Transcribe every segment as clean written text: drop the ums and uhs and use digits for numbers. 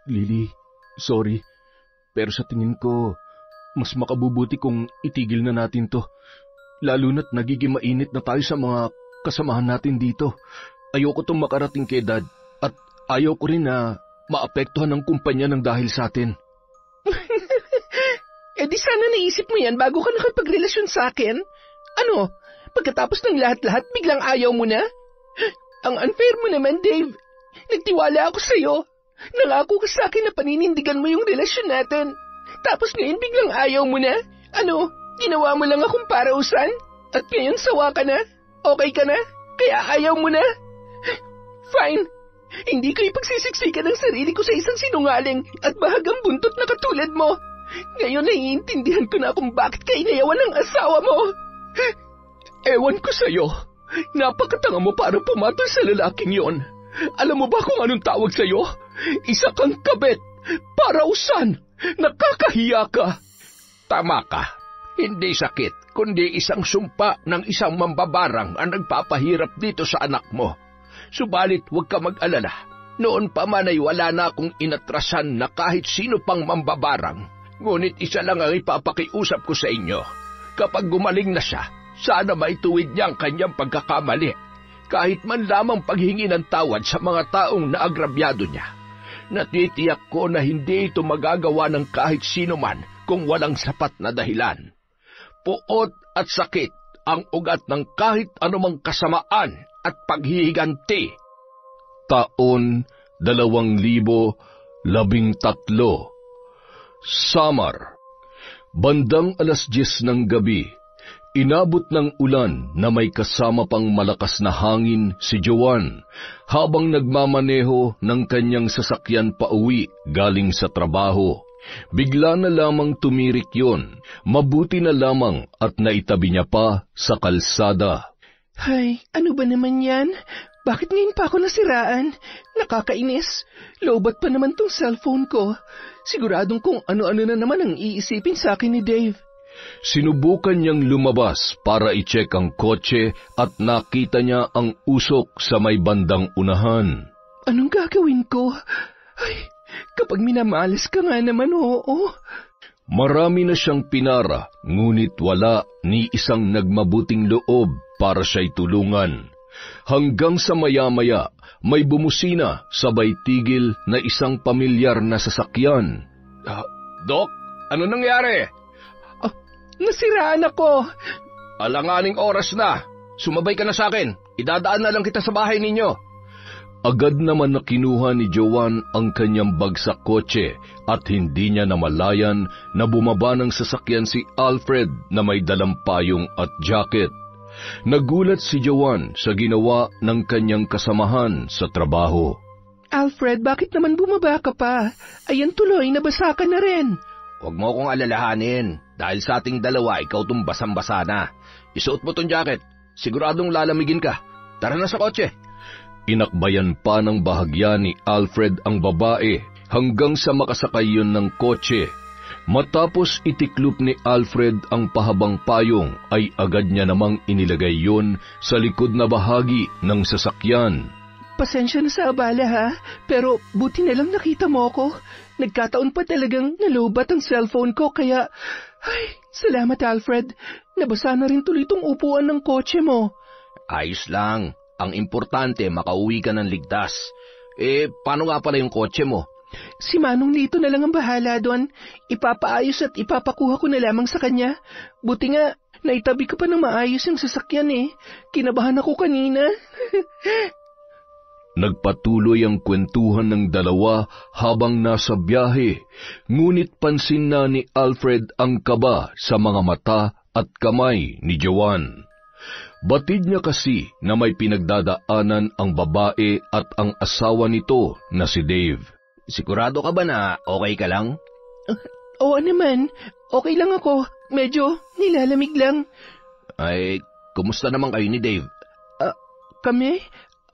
Lily, sorry. Pero sa tingin ko, mas makabubuti kung itigil na natin to. Lalo na't nagiging mainit na tayo sa mga kasamahan natin dito. Ayoko tong makarating kay Dad at ayaw ko rin na maapektuhan ang kumpanya ng dahil sa atin. Eh di sana naisip mo yan bago ka nakipagrelasyon sa akin. Ano, pagkatapos ng lahat-lahat biglang ayaw mo na? Ang unfair mo naman, Dave. Nagtiwala ako sa'yo. Nangako ka sa akin na paninindigan mo yung relasyon natin. Tapos ngayon biglang ayaw mo na? Ano, ginawa mo lang akong parausan? At ngayon sawa ka na? Okay ka na? Kaya ayaw mo na? Fine. Hindi ko ipagsisiksikan ang sarili ko sa isang sinungaling at bahagang buntot na katulad mo. Ngayon naiintindihan ko na kung bakit ka inayawan ng asawa mo. Ewan ko sa'yo. Napakatanga mo para pumatol sa lalaking yon. Alam mo ba kung anong tawag sa'yo? Isa kang kabet. Parausan. Nakakahiya ka. Tama ka. Hindi sakit, kundi isang sumpa ng isang mambabarang ang nagpapahirap dito sa anak mo. Subalit huwag ka mag-alala. Noon pa man ay wala na akong inatrasan na kahit sino pang mambabarang. Ngunit isa lang ang ipapakiusap ko sa inyo. Kapag gumaling na siya, sana maituwid niya ang kanyang pagkakamali. Kahit man lamang paghingi ng tawad sa mga taong naagrabyado niya. Natitiyak ko na hindi ito magagawa ng kahit sino man kung walang sapat na dahilan. Puot at sakit ang ugat ng kahit anumang kasamaan at paghihiganti. Taon 2013. Samar. Bandang 10:00 ng gabi, inabot ng ulan na may kasama pang malakas na hangin si Joanne habang nagmamaneho ng kanyang sasakyan pauwi galing sa trabaho. Bigla na lamang tumirik yon. Mabuti na lamang at naitabi niya pa sa kalsada. Hay, ano ba naman yan? Bakit ngayon pa ako nasiraan? Nakakainis. Lowbat pa naman tong cellphone ko. Siguradong kung ano-ano na naman ang iisipin sa akin ni Dave. Sinubukan niyang lumabas para i-check ang kotse at nakita niya ang usok sa may bandang unahan. Anong gagawin ko? Ay, kapag minamalas ka nga naman, oo. Marami na siyang pinara, ngunit wala ni isang nagmabuting loob para siya'y tulungan. Hanggang sa maya-maya, may bumusina sabay tigil na isang pamilyar na sasakyan. Dok, ano nangyari? Nasiraan ako. Alanganing oras na. Sumabay ka na sa akin. Idadaan na lang kita sa bahay ninyo. Agad naman na kinuha ni Joanne ang kanyang bag sa kotse at hindi niya namalayan na bumaba ng sasakyan si Alfred na may dalang payong at jacket. Nagulat si Joanne sa ginawa ng kanyang kasamahan sa trabaho. Alfred, bakit naman bumaba ka pa? Ayan tuloy, nabasa ka na rin. Huwag mo akong alalahanin. Dahil sa ating dalawa, ikaw itong basang-basa na. Isuot mo tong jacket. Siguradong lalamigin ka. Tara na sa kotse. Inakbayan pa ng bahagya ni Alfred ang babae hanggang sa makasakay yun ng kotse. Matapos itiklop ni Alfred ang pahabang payong, ay agad niya namang inilagay yun sa likod na bahagi ng sasakyan. Pasensya na sa abala ha, pero buti na lang nakita mo ako. Nagkataon pa talagang nalobat ang cellphone ko kaya... Ay, salamat Alfred. Nabasa na rin tuloy itong upuan ng kotse mo. Ayos lang. Ang importante, makauwi ka ng ligtas. Paano nga pala yung kotse mo? Si Manong Lito na lang ang bahala doon. Ipapaayos at ipapakuha ko na lamang sa kanya. Buti nga, naitabi ko pa ng maayos yung sasakyan eh. Kinabahan ako kanina. Nagpatuloy ang kwentuhan ng dalawa habang nasa biyahe, ngunit pansin na ni Alfred ang kaba sa mga mata at kamay ni Joanne. Batid niya kasi na may pinagdadaanan ang babae at ang asawa nito na si Dave. Sigurado ka ba na okay ka lang? Oo naman, okay lang ako. Medyo nilalamig lang. Ay, kumusta naman kayo ni Dave? Kami?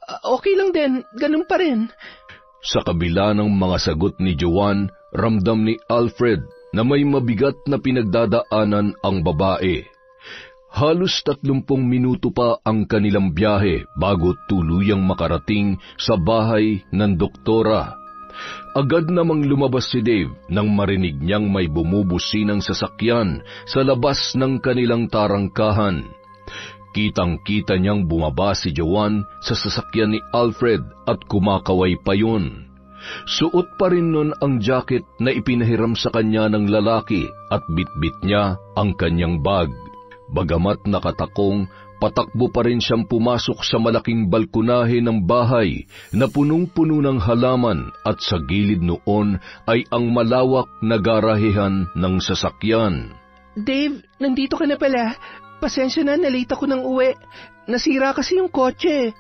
Okay lang din, ganun pa rin. Sa kabila ng mga sagot ni Joanne, ramdam ni Alfred na may mabigat na pinagdadaanan ang babae. Halos 30 minuto pa ang kanilang biyahe bago tuluyang makarating sa bahay ng doktora. Agad namang lumabas si Dave nang marinig niyang may bumubusinang sasakyan sa labas ng kanilang tarangkahan. Kitang-kita niyang bumaba si Joanne sa sasakyan ni Alfred at kumakaway pa yun. Suot pa rin nun ang jacket na ipinahiram sa kanya ng lalaki at bitbit niya ang kanyang bag. Bagamat nakatakong, patakbo pa rin siyang pumasok sa malaking balkonahe ng bahay na punong-puno ng halaman at sa gilid noon ay ang malawak na garahehan ng sasakyan. Dave, nandito ka na pala. Pasensya na, nalate ako ng uwi. Nasira kasi yung kotse.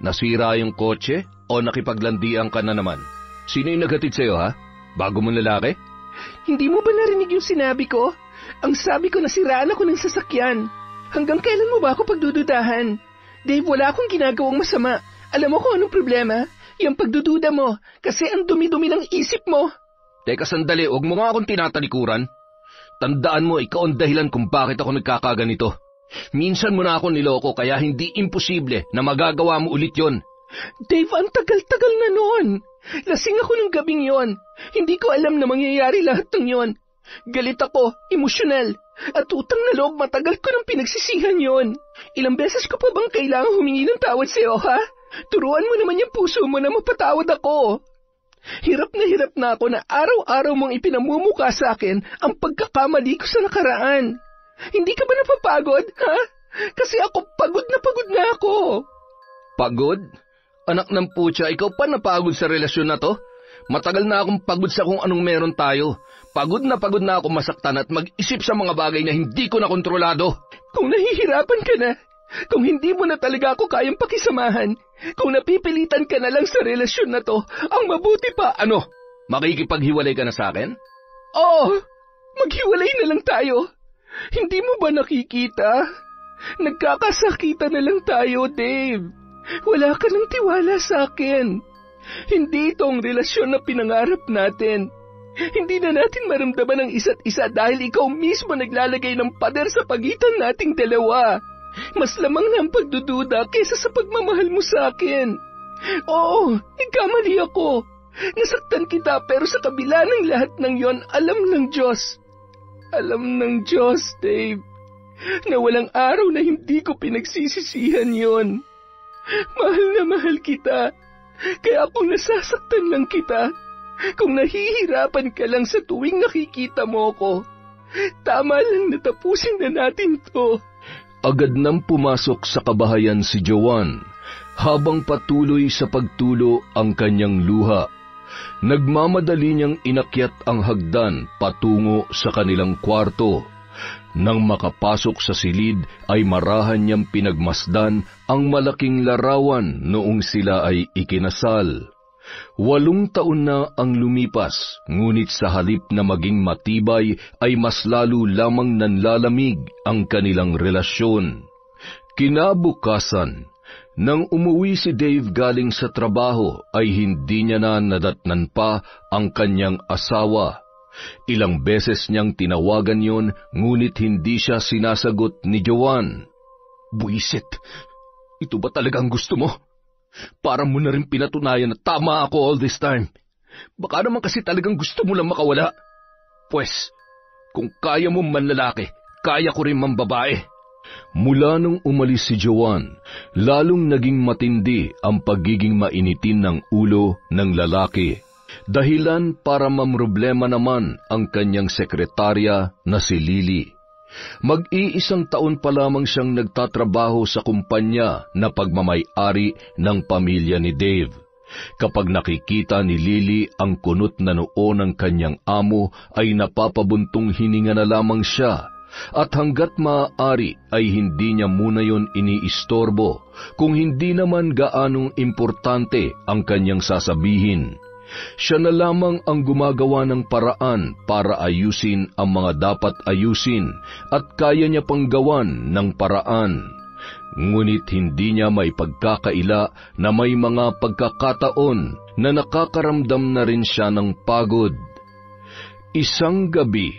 Nasira yung kotse o nakipaglandian ka na naman? Sino yung naghatid sa'yo, ha? Bago mong lalaki? Hindi mo ba narinig yung sinabi ko? Ang sabi ko, nasiraan ako ng sasakyan. Hanggang kailan mo ba ako pagdududahan? Dave, wala akong ginagawang masama. Alam mo kung anong problema? Yung pagdududa mo, kasi ang dumi-dumi ng isip mo. Teka sandali, huwag mo nga akong tinatalikuran. Tandaan mo, ikaw ang dahilan kung bakit ako nagkakaganito. Minsan mo na ako niloko kaya hindi imposible na magagawa mo ulit yon. Dave, ang tagal-tagal na noon. Lasing ako ng gabing yon. Hindi ko alam na mangyayari lahat ng yon. Galit ako, emosyonal, at utang na loob matagal ko nang pinagsisihan yon. Ilang beses ko pa bang kailangan humingi ng tawad sa'yo, ha? Turuan mo naman yung puso mo na mapatawad ako. Hirap na ako na araw-araw mong ipinamumuka sa akin ang pagkakamali ko sa nakaraan. Hindi ka ba napapagod, ha? Kasi ako pagod na ako. Pagod? Anak ng putya, ikaw pa napagod sa relasyon na to? Matagal na akong pagod sa kung anong meron tayo. Pagod na ako masaktan at mag-isip sa mga bagay na hindi ko na kontrolado. Kung nahihirapan ka na, kung hindi mo na talaga ako kayang pakisamahan, kung napipilitan ka na lang sa relasyon na to, ang mabuti pa... Ano? Makikipaghiwalay ka na sa akin? Oo, maghiwalay na lang tayo. Hindi mo ba nakikita? Nagkakasakitan na lang tayo, Dave. Wala ka ng tiwala sa akin. Hindi ito ang relasyon na pinangarap natin. Hindi na natin maramdaman ang isa't isa dahil ikaw mismo naglalagay ng pader sa pagitan nating dalawa. Mas lamang na ang pagdududa kaysa sa pagmamahal mo sa akin. Oo, nagkamali ako. Nasaktan kita pero sa kabila ng lahat ng yon, alam ng Diyos. Alam ng Diyos, Dave, na walang araw na hindi ko pinagsisisihan yon. Mahal na mahal kita. Kaya kung nasasaktan lang kita, kung nahihirapan ka lang sa tuwing nakikita mo ko, tama lang na tapusin na natin to. Agad nang pumasok sa kabahayan si Joanne, habang patuloy sa pagtulo ang kanyang luha. Nagmamadali niyang inakyat ang hagdan patungo sa kanilang kwarto. Nang makapasok sa silid ay marahan niyang pinagmasdan ang malaking larawan noong sila ay ikinasal. 8 taon na ang lumipas, ngunit sa halip na maging matibay ay mas lalo lamang nanlalamig ang kanilang relasyon. Kinabukasan, nang umuwi si Dave galing sa trabaho ay hindi niya na nadatnan pa ang kanyang asawa. Ilang beses niyang tinawagan yon, ngunit hindi siya sinasagot ni Joanne. Buisit, ito ba talaga ang gusto mo? Para mo na rin pinatunayan na tama ako all this time. Baka naman kasi talagang gusto mo lang makawala. Pwes, kung kaya mo manlalaki, kaya ko rin mambabae. Mula nung umalis si Joanne, lalong naging matindi ang pagiging mainitin ng ulo ng lalaki. Dahilan para mamroblema naman ang kanyang sekretarya na si Lily. Mag-iisang taon pa lamang siyang nagtatrabaho sa kumpanya na pagmamay-ari ng pamilya ni Dave. Kapag nakikita ni Lily ang kunot na noo ng kanyang amo ay napapabuntong hininga na lamang siya, at hanggat maaari ay hindi niya muna yon iniistorbo kung hindi naman gaanong importante ang kanyang sasabihin. Siya na lamang ang gumagawa ng paraan para ayusin ang mga dapat ayusin at kaya niya pang gawan ng paraan. Ngunit hindi niya maipagkakaila na may mga pagkakataon na nakakaramdam na rin siya ng pagod. Isang gabi,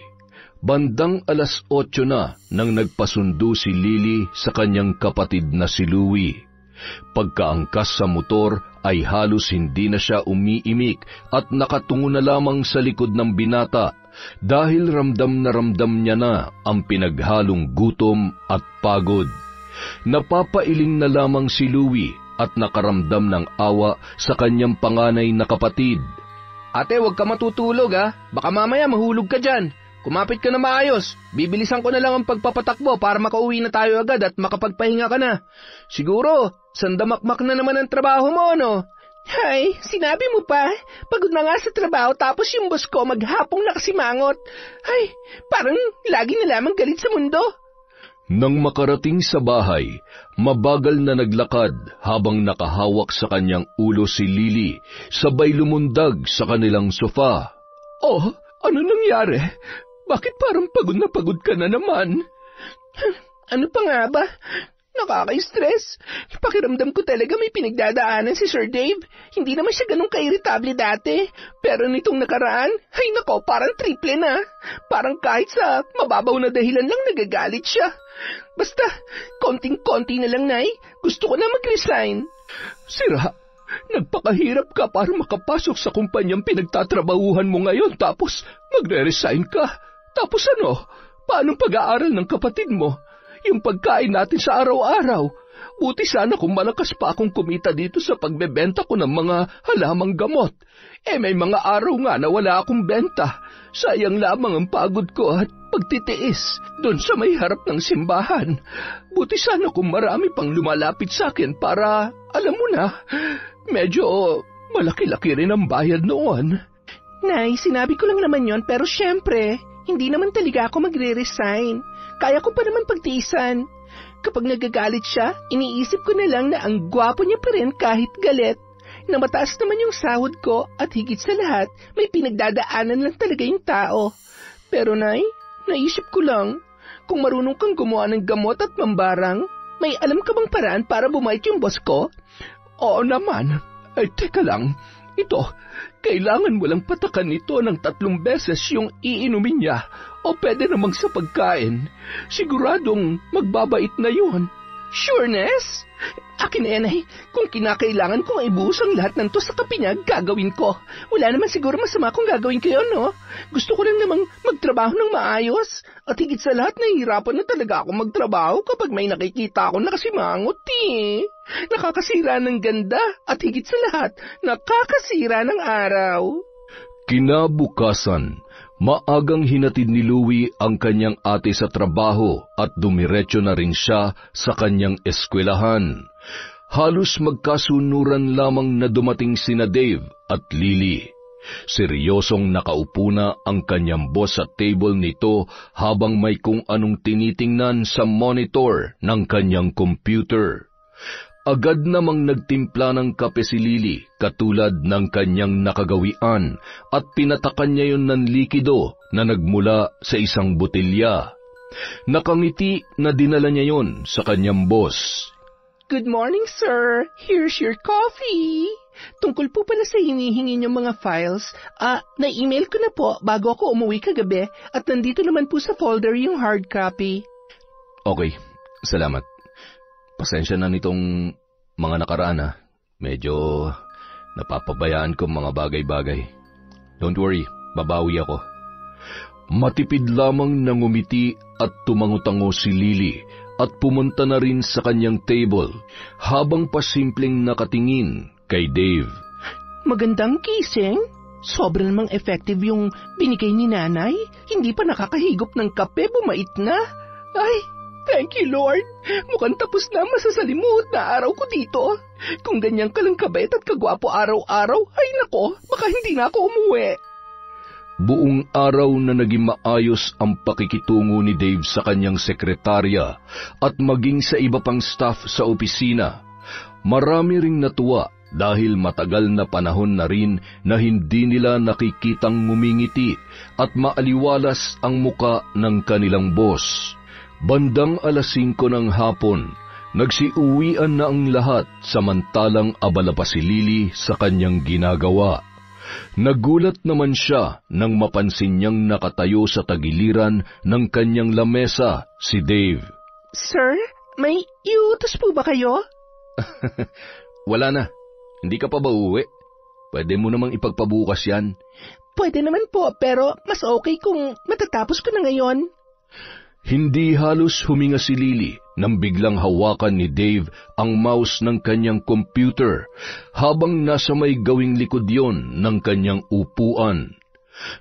bandang 8:00 na nang nagpasundo si Lily sa kanyang kapatid na si Louie. Pagkaangkas sa motor ay halos hindi na siya umiimik at nakatungo na lamang sa likod ng binata dahil ramdam na ramdam niya na ang pinaghalong gutom at pagod. Napapailing na lamang si Louie at nakaramdam ng awa sa kanyang panganay na kapatid. Ate, huwag ka matutulog baka mamaya mahulog ka dyan. Kumapit ka na maayos. Bibilisan ko na lang ang pagpapatakbo para makauwi na tayo agad at makapagpahinga ka na. Siguro, sandamakmak na naman ang trabaho mo, no? Hay, sinabi mo pa. Pagod na nga sa trabaho tapos yung boss ko maghapong nakasimangot. Ay, parang lagi na lamang galit sa mundo. Nang makarating sa bahay, mabagal na naglakad habang nakahawak sa kanyang ulo si Lily, sabay lumundag sa kanilang sofa. Oh, ano nangyari? Bakit parang pagod na pagod ka na naman? Ano pa nga ba? Nakaka-stress. Pakiramdam ko talaga may pinagdadaanan si Sir Dave. Hindi naman siya ganun ka-irritable dati. Pero nitong nakaraan, ay nako, parang triple na. Parang kahit sa mababaw na dahilan lang nagagalit siya. Basta, konting-konti na lang, Nay. Gusto ko na mag-resign. Sira, nagpakahirap ka para makapasok sa kumpanyang pinagtatrabahuhan mo ngayon tapos magre-resign ka. Tapos ano? Paano pag-aaral ng kapatid mo? Yung pagkain natin sa araw-araw. Buti sana kung malakas pa akong kumita dito sa pagbebenta ko ng mga halamang gamot. May mga araw nga na wala akong benta. Sayang lamang ang pagod ko at pagtitiis doon sa may harap ng simbahan. Buti sana kung marami pang lumalapit sa akin para, alam mo na, medyo malaki-laki rin ang bayad noon. Nay, sinabi ko lang naman yon pero syempre, hindi naman talaga ako magre-resign. Kaya ko pa naman pagtiisan. Kapag nagagalit siya, iniisip ko na lang na ang gwapo niya pa rin kahit galit. Na mataas naman yung sahod ko at higit sa lahat, may pinagdadaanan lang talaga yung tao. Pero Nay, naisip ko lang, kung marunong kang gumawa ng gamot at mambarang, may alam ka bang paraan para bumait yung boss ko? Oo naman. Ay, teka lang. Ito, kailangan mo lang patakan nito ng 3 beses yung iinumin niya o pwede namang sa pagkain. Siguradong magbabait na yun. Sureness? Akin na yan ay, kung kinakailangan kong ibuhos ang lahat ng to sa kape niya, gagawin ko. Wala naman siguro masama kung gagawin ko yun, no? Gusto ko lang namang magtrabaho ng maayos. At higit sa lahat, nahihirapan na talaga ako magtrabaho kapag may nakikita ako nakasimangot, Nakakasira ng ganda at higit sa lahat, nakakasira ng araw. Kinabukasan, maagang hinatid ni Louie ang kanyang ate sa trabaho at dumiretso na rin siya sa kanyang eskwelahan. Halos magkasunuran lamang na dumating sina Dave at Lily. Seryosong nakaupo na ang kanyang boss sa table nito habang may kung anong tinitingnan sa monitor ng kanyang computer. Agad namang nagtimpla ng kape si Lily katulad ng kanyang nakagawian at pinatakan niya yon ng likido na nagmula sa isang botelya. Nakangiti na dinala niya yon sa kanyang boss. Good morning, sir. Here's your coffee. Tungkol po pala sa hinihingi niyong mga files, na-email ko na po bago ako umuwi kagabi at nandito naman po sa folder yung hard copy. Okay, salamat. Pasensya na nitong mga nakaraan Medyo napapabayaan ko mga bagay-bagay. Don't worry, babawi ako. Matipid lamang nang umiti at tumango-tango si Lily at pumunta na rin sa kanyang table habang pasimpleng nakatingin kay Dave. Magandang gising. Sobrang namang effective yung binigay ni nanay. Hindi pa nakakahigop ng kape, bumait na. Ay, thank you, Lord. Mukhang tapos na masasalimuot na araw ko dito. Kung ganyan ka lang kabait at kagwapo araw-araw, ay nako, baka hindi na ako umuwi. Buong araw na naging maayos ang pakikitungo ni Dave sa kanyang sekretarya at maging sa iba pang staff sa opisina. Marami ring natuwa dahil matagal na panahon na rin na hindi nila nakikitang ngumingiti at maaliwalas ang muka ng kanilang boss. Bandang 5:00 ng hapon, nagsiuwian na ang lahat samantalang abala pa si Lily sa kanyang ginagawa. Nagulat naman siya nang mapansin niyang nakatayo sa tagiliran ng kanyang lamesa si Dave. Sir, may iutos po ba kayo? Wala na. Hindi ka pa ba uwi? Pwede mo namang ipagpabukas yan. Pwede naman po, pero mas okay kung matatapos ko na ngayon. Hindi halos huminga si Lily nang biglang hawakan ni Dave ang mouse ng kanyang computer habang nasa may gawing likod yon ng kanyang upuan.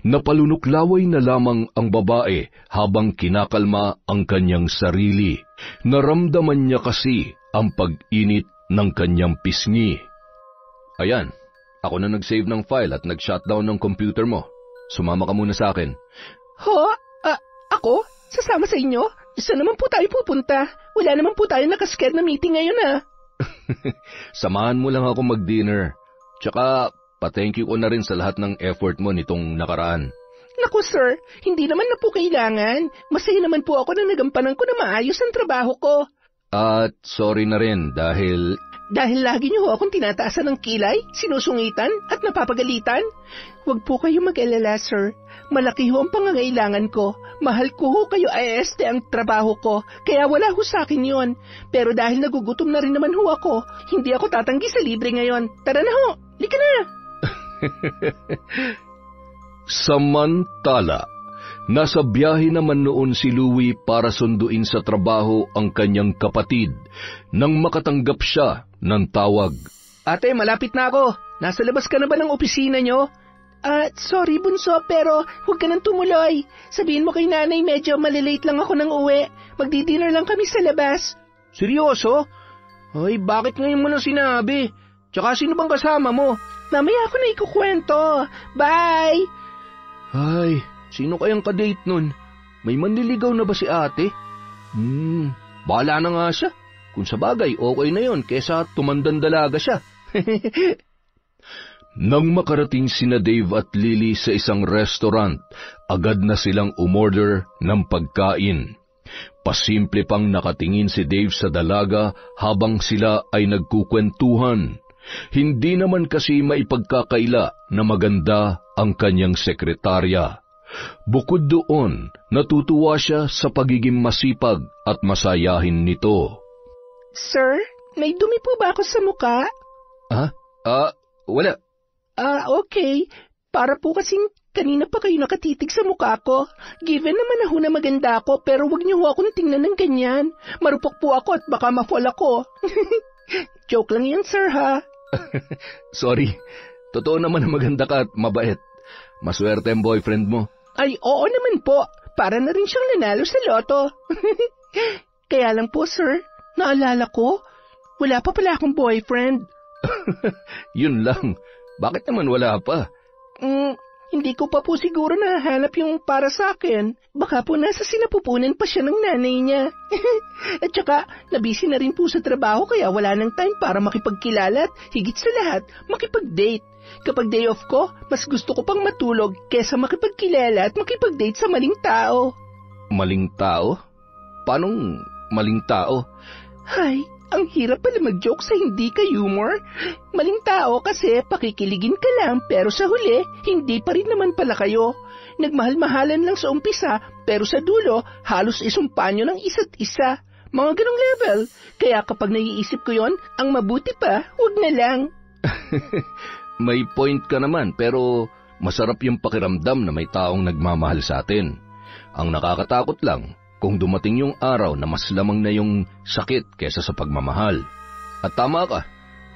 Napalunuklaway na lamang ang babae habang kinakalma ang kanyang sarili. Naramdaman niya kasi ang pag-init ng kanyang pisngi. Ayan, ako na nag-save ng file at nag-shutdown ng computer mo. Sumama ka muna sa akin. Ho? Ako? Sasama sa inyo? Isa naman po tayo pupunta. Wala naman po tayo nakaschedule na meeting ngayon Samahan mo lang ako mag-dinner. Tsaka, pa-thank you ko na rin sa lahat ng effort mo nitong nakaraan. Naku sir, hindi naman na po kailangan. Masaya naman po ako na nagampanan ko na maayos ang trabaho ko. At sorry na rin dahil... Dahil lagi niyo ho akong tinataasan ng kilay, sinusungitan at napapagalitan? Huwag po kayo mag-alala, sir. Malaki ho ang pangangailangan ko. Mahal ko ho kayo ang trabaho ko, kaya wala ho sa akin yon. Pero dahil nagugutom na rin naman ho ako, hindi ako tatanggi sa libre ngayon. Tara na ho, lika na! Samantala, nasa biyahe naman noon si Louie para sunduin sa trabaho ang kanyang kapatid nang makatanggap siya ng tawag. Ate, malapit na ako. Nasa labas ka na ba ng opisina nyo? Sorry bunso, pero huwag ka nang tumuloy. Sabihin mo kay nanay medyo malilate lang ako ng uwi. Magdi-dinner lang kami sa labas. Seryoso? Ay, bakit ngayon mo nang sinabi? Tsaka sino bang kasama mo? Mamaya ako na ikukwento. Bye! Ay, sino kayang kadate nun? May manliligaw na ba si ate? Bahala na nga siya. Kung sa bagay, okay na yon kesa tumandang-dalaga siya. Nang makarating sina Dave at Lily sa isang restaurant, agad na silang umorder ng pagkain. Pasimple pang nakatingin si Dave sa dalaga habang sila ay nagkukwentuhan. Hindi naman kasi maipagkakaila na maganda ang kanyang sekretarya. Bukod doon, natutuwa siya sa pagiging masipag at masayahin nito. Sir, may dumi po ba ako sa muka? Wala. Okay. Para po kasing kanina pa kayo nakatitig sa mukha ko. Given naman na maganda ako, pero wag niyo akong tingnan ng ganyan. Marupok po ako at baka ma-fall ako. Joke lang yan, sir, ha? Sorry. Totoo naman na maganda ka at mabait. Maswerte ang boyfriend mo. Ay, oo naman po. Para na rin siyang nanalo sa loto. Kaya lang po, sir, naalala ko, wala pa pala akong boyfriend. Yun lang. Bakit naman wala pa? Hindi ko pa po siguro nahanap yung para sa akin. Baka po nasa sinapupunan pa siya ng nanay niya. At saka, nabisi na rin po sa trabaho kaya wala nang time para makipagkilala at higit sa lahat, makipag-date. Kapag day off ko, mas gusto ko pang matulog kesa makipagkilala at makipag-date sa maling tao. Maling tao? Paanong maling tao? Ay, ang hirap pala mag-joke sa hindi ka humor. Maling tao kasi pakikiligin ka lang pero sa huli, hindi pa rin naman pala kayo. Nagmahal-mahalan lang sa umpisa pero sa dulo, halos isumpa nyo ng isa't isa. Mga ganong level. Kaya kapag naiisip ko yon, ang mabuti pa, huwag na lang. May point ka naman pero masarap yung pakiramdam na may taong nagmamahal sa atin. Ang nakakatakot lang, kung dumating yung araw na mas lamang na yung sakit kesa sa pagmamahal. At tama ka,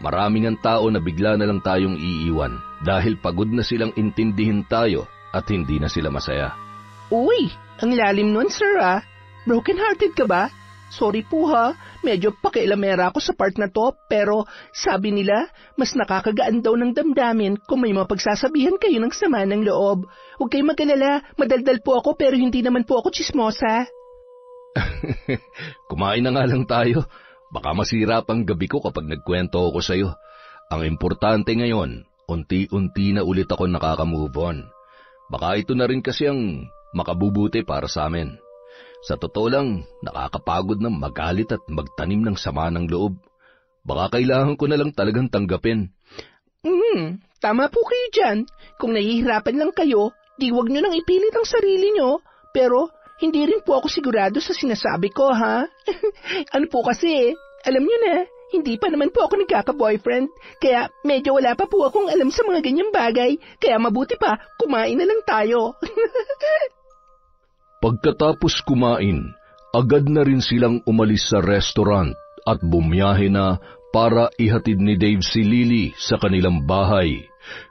maraming ang tao na bigla na lang tayong iiwan dahil pagod na silang intindihin tayo at hindi na sila masaya. Uy, ang lalim nun, sir, ah. Broken-hearted ka ba? Sorry po ha, medyo pakialamera ako sa part na to, pero sabi nila, mas nakakagaan daw ng damdamin kung may mapagsasabihan kayo ng sama ng loob. Huwag kayong mag-alala, madaldal po ako pero hindi naman po ako tsismosa. Kumain na nga lang tayo. Baka masira pang gabi ko kapag nagkwento ako sa'yo. Ang importante ngayon, unti-unti na ulit ako nakaka-move on. Baka ito na rin kasi ang makabubuti para sa amin. Sa totoo lang, nakakapagod na magalit at magtanim ng sama ng loob. Baka kailangan ko na lang talagang tanggapin. Tama po kayo dyan. Kung nahihirapan lang kayo, di wag nyo nang ipilit ang sarili nyo. Pero hindi rin po ako sigurado sa sinasabi ko, ha? Ano po kasi, alam nyo na, Hindi pa naman po ako nagkaka-boyfriend, kaya medyo wala pa po akong alam sa mga ganyang bagay, kaya mabuti pa, kumain na lang tayo. Pagkatapos kumain, agad na rin silang umalis sa restaurant at bumiyahe na para ihatid ni Dave si Lily sa kanilang bahay.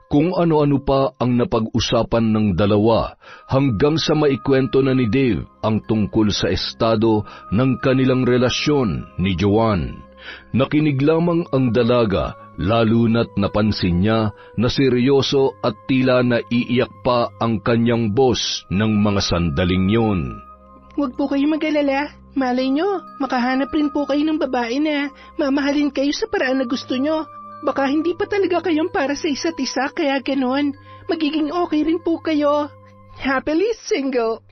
Kung ano-ano pa ang napag-usapan ng dalawa hanggang sa maikwento na ni Dave ang tungkol sa estado ng kanilang relasyon ni Joanne. Nakinig lamang ang dalaga, lalo na't napansin niya na seryoso at tila naiiyak pa ang kanyang boss ng mga sandaling yun. Huwag po kayo mag-alala. Malay nyo, makahanap rin po kayo ng babae na mamahalin kayo sa paraan na gusto nyo. Baka hindi pa talaga kayong para sa isa't isa, kaya ganon. Magiging okay rin po kayo. Happily single.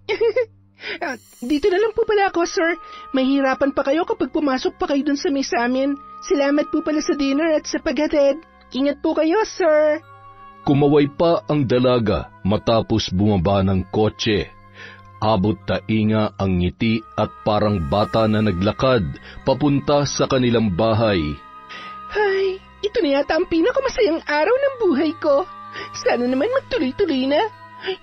Dito na lang po pala ako, sir. Mahirapan pa kayo kapag pumasok pa kayo dun sa may sa amin. Salamat po pala sa dinner at sa paghatid. Ingat po kayo, sir. Kumaway pa ang dalaga matapos bumaba ng kotse. Abot tainga ang ngiti at parang bata na naglakad papunta sa kanilang bahay. Ay, ito na yata ang pinakamasayang araw ng buhay ko. Sana naman magtuloy-tuloy na.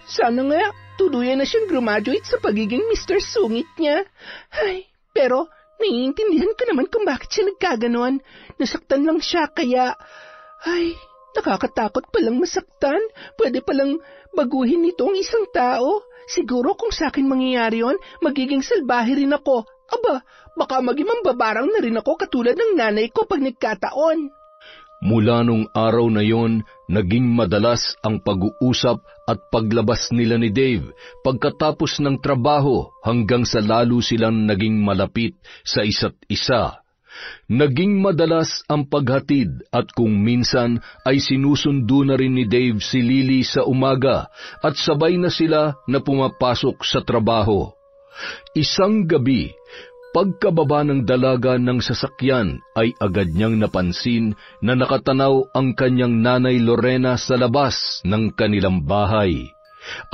Sana nga, tuluyan na siyang graduate sa pagiging Mr. Sungit niya. Ay, pero naiintindihan ko naman kung bakit siya nagkaganon. Nasaktan lang siya kaya... Ay, nakakatakot palang masaktan. Pwede palang baguhin nito ang isang tao. Siguro kung sa akin mangyayari yon, magiging salbahe rin ako. Aba, baka maging mambabarang na rin ako katulad ng nanay ko pag nagkataon. Mula nung araw na yon, naging madalas ang pag-uusap at paglabas nila ni Dave pagkatapos ng trabaho hanggang sa lalo silang naging malapit sa isa't isa. Naging madalas ang paghatid at kung minsan ay sinusundo na rin ni Dave si Lily sa umaga at sabay na sila na pumapasok sa trabaho. Isang gabi, pagkababa ng dalaga ng sasakyan ay agad niyang napansin na nakatanaw ang kanyang nanay Lorena sa labas ng kanilang bahay.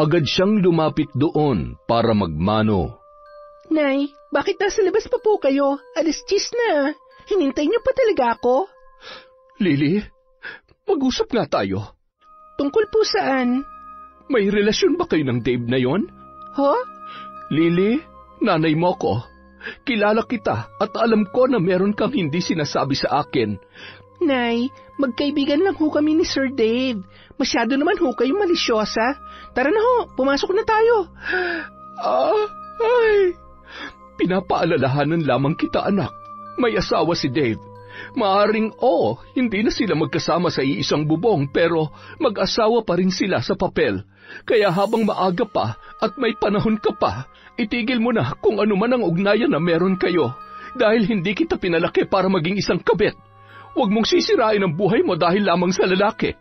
Agad siyang lumapit doon para magmano. Nay, bakit nasa labas pa po kayo? 10:00 na. Hinintay niyo pa talaga ako? Lily, mag-usap nga tayo. Tungkol po saan? May relasyon ba kayo ng Dave na yon? Huh? Lily, nanay mo ko. Kilala kita at alam ko na meron kang hindi sinasabi sa akin. Nay, magkaibigan lang ho kami ni Sir Dave. Masyado naman ho kayo malisyosa. Tara na ho, pumasok na tayo. Pinapaalalahanan lamang kita, anak. May asawa si Dave. Maaring hindi na sila magkasama sa iisang bubong pero mag-asawa pa rin sila sa papel. Kaya habang maaga pa at may panahon ka pa, itigil mo na kung ano man ang ugnayan na meron kayo dahil hindi kita pinalaki para maging isang kabit. Huwag mong sisirain ang buhay mo dahil lamang sa lalaki.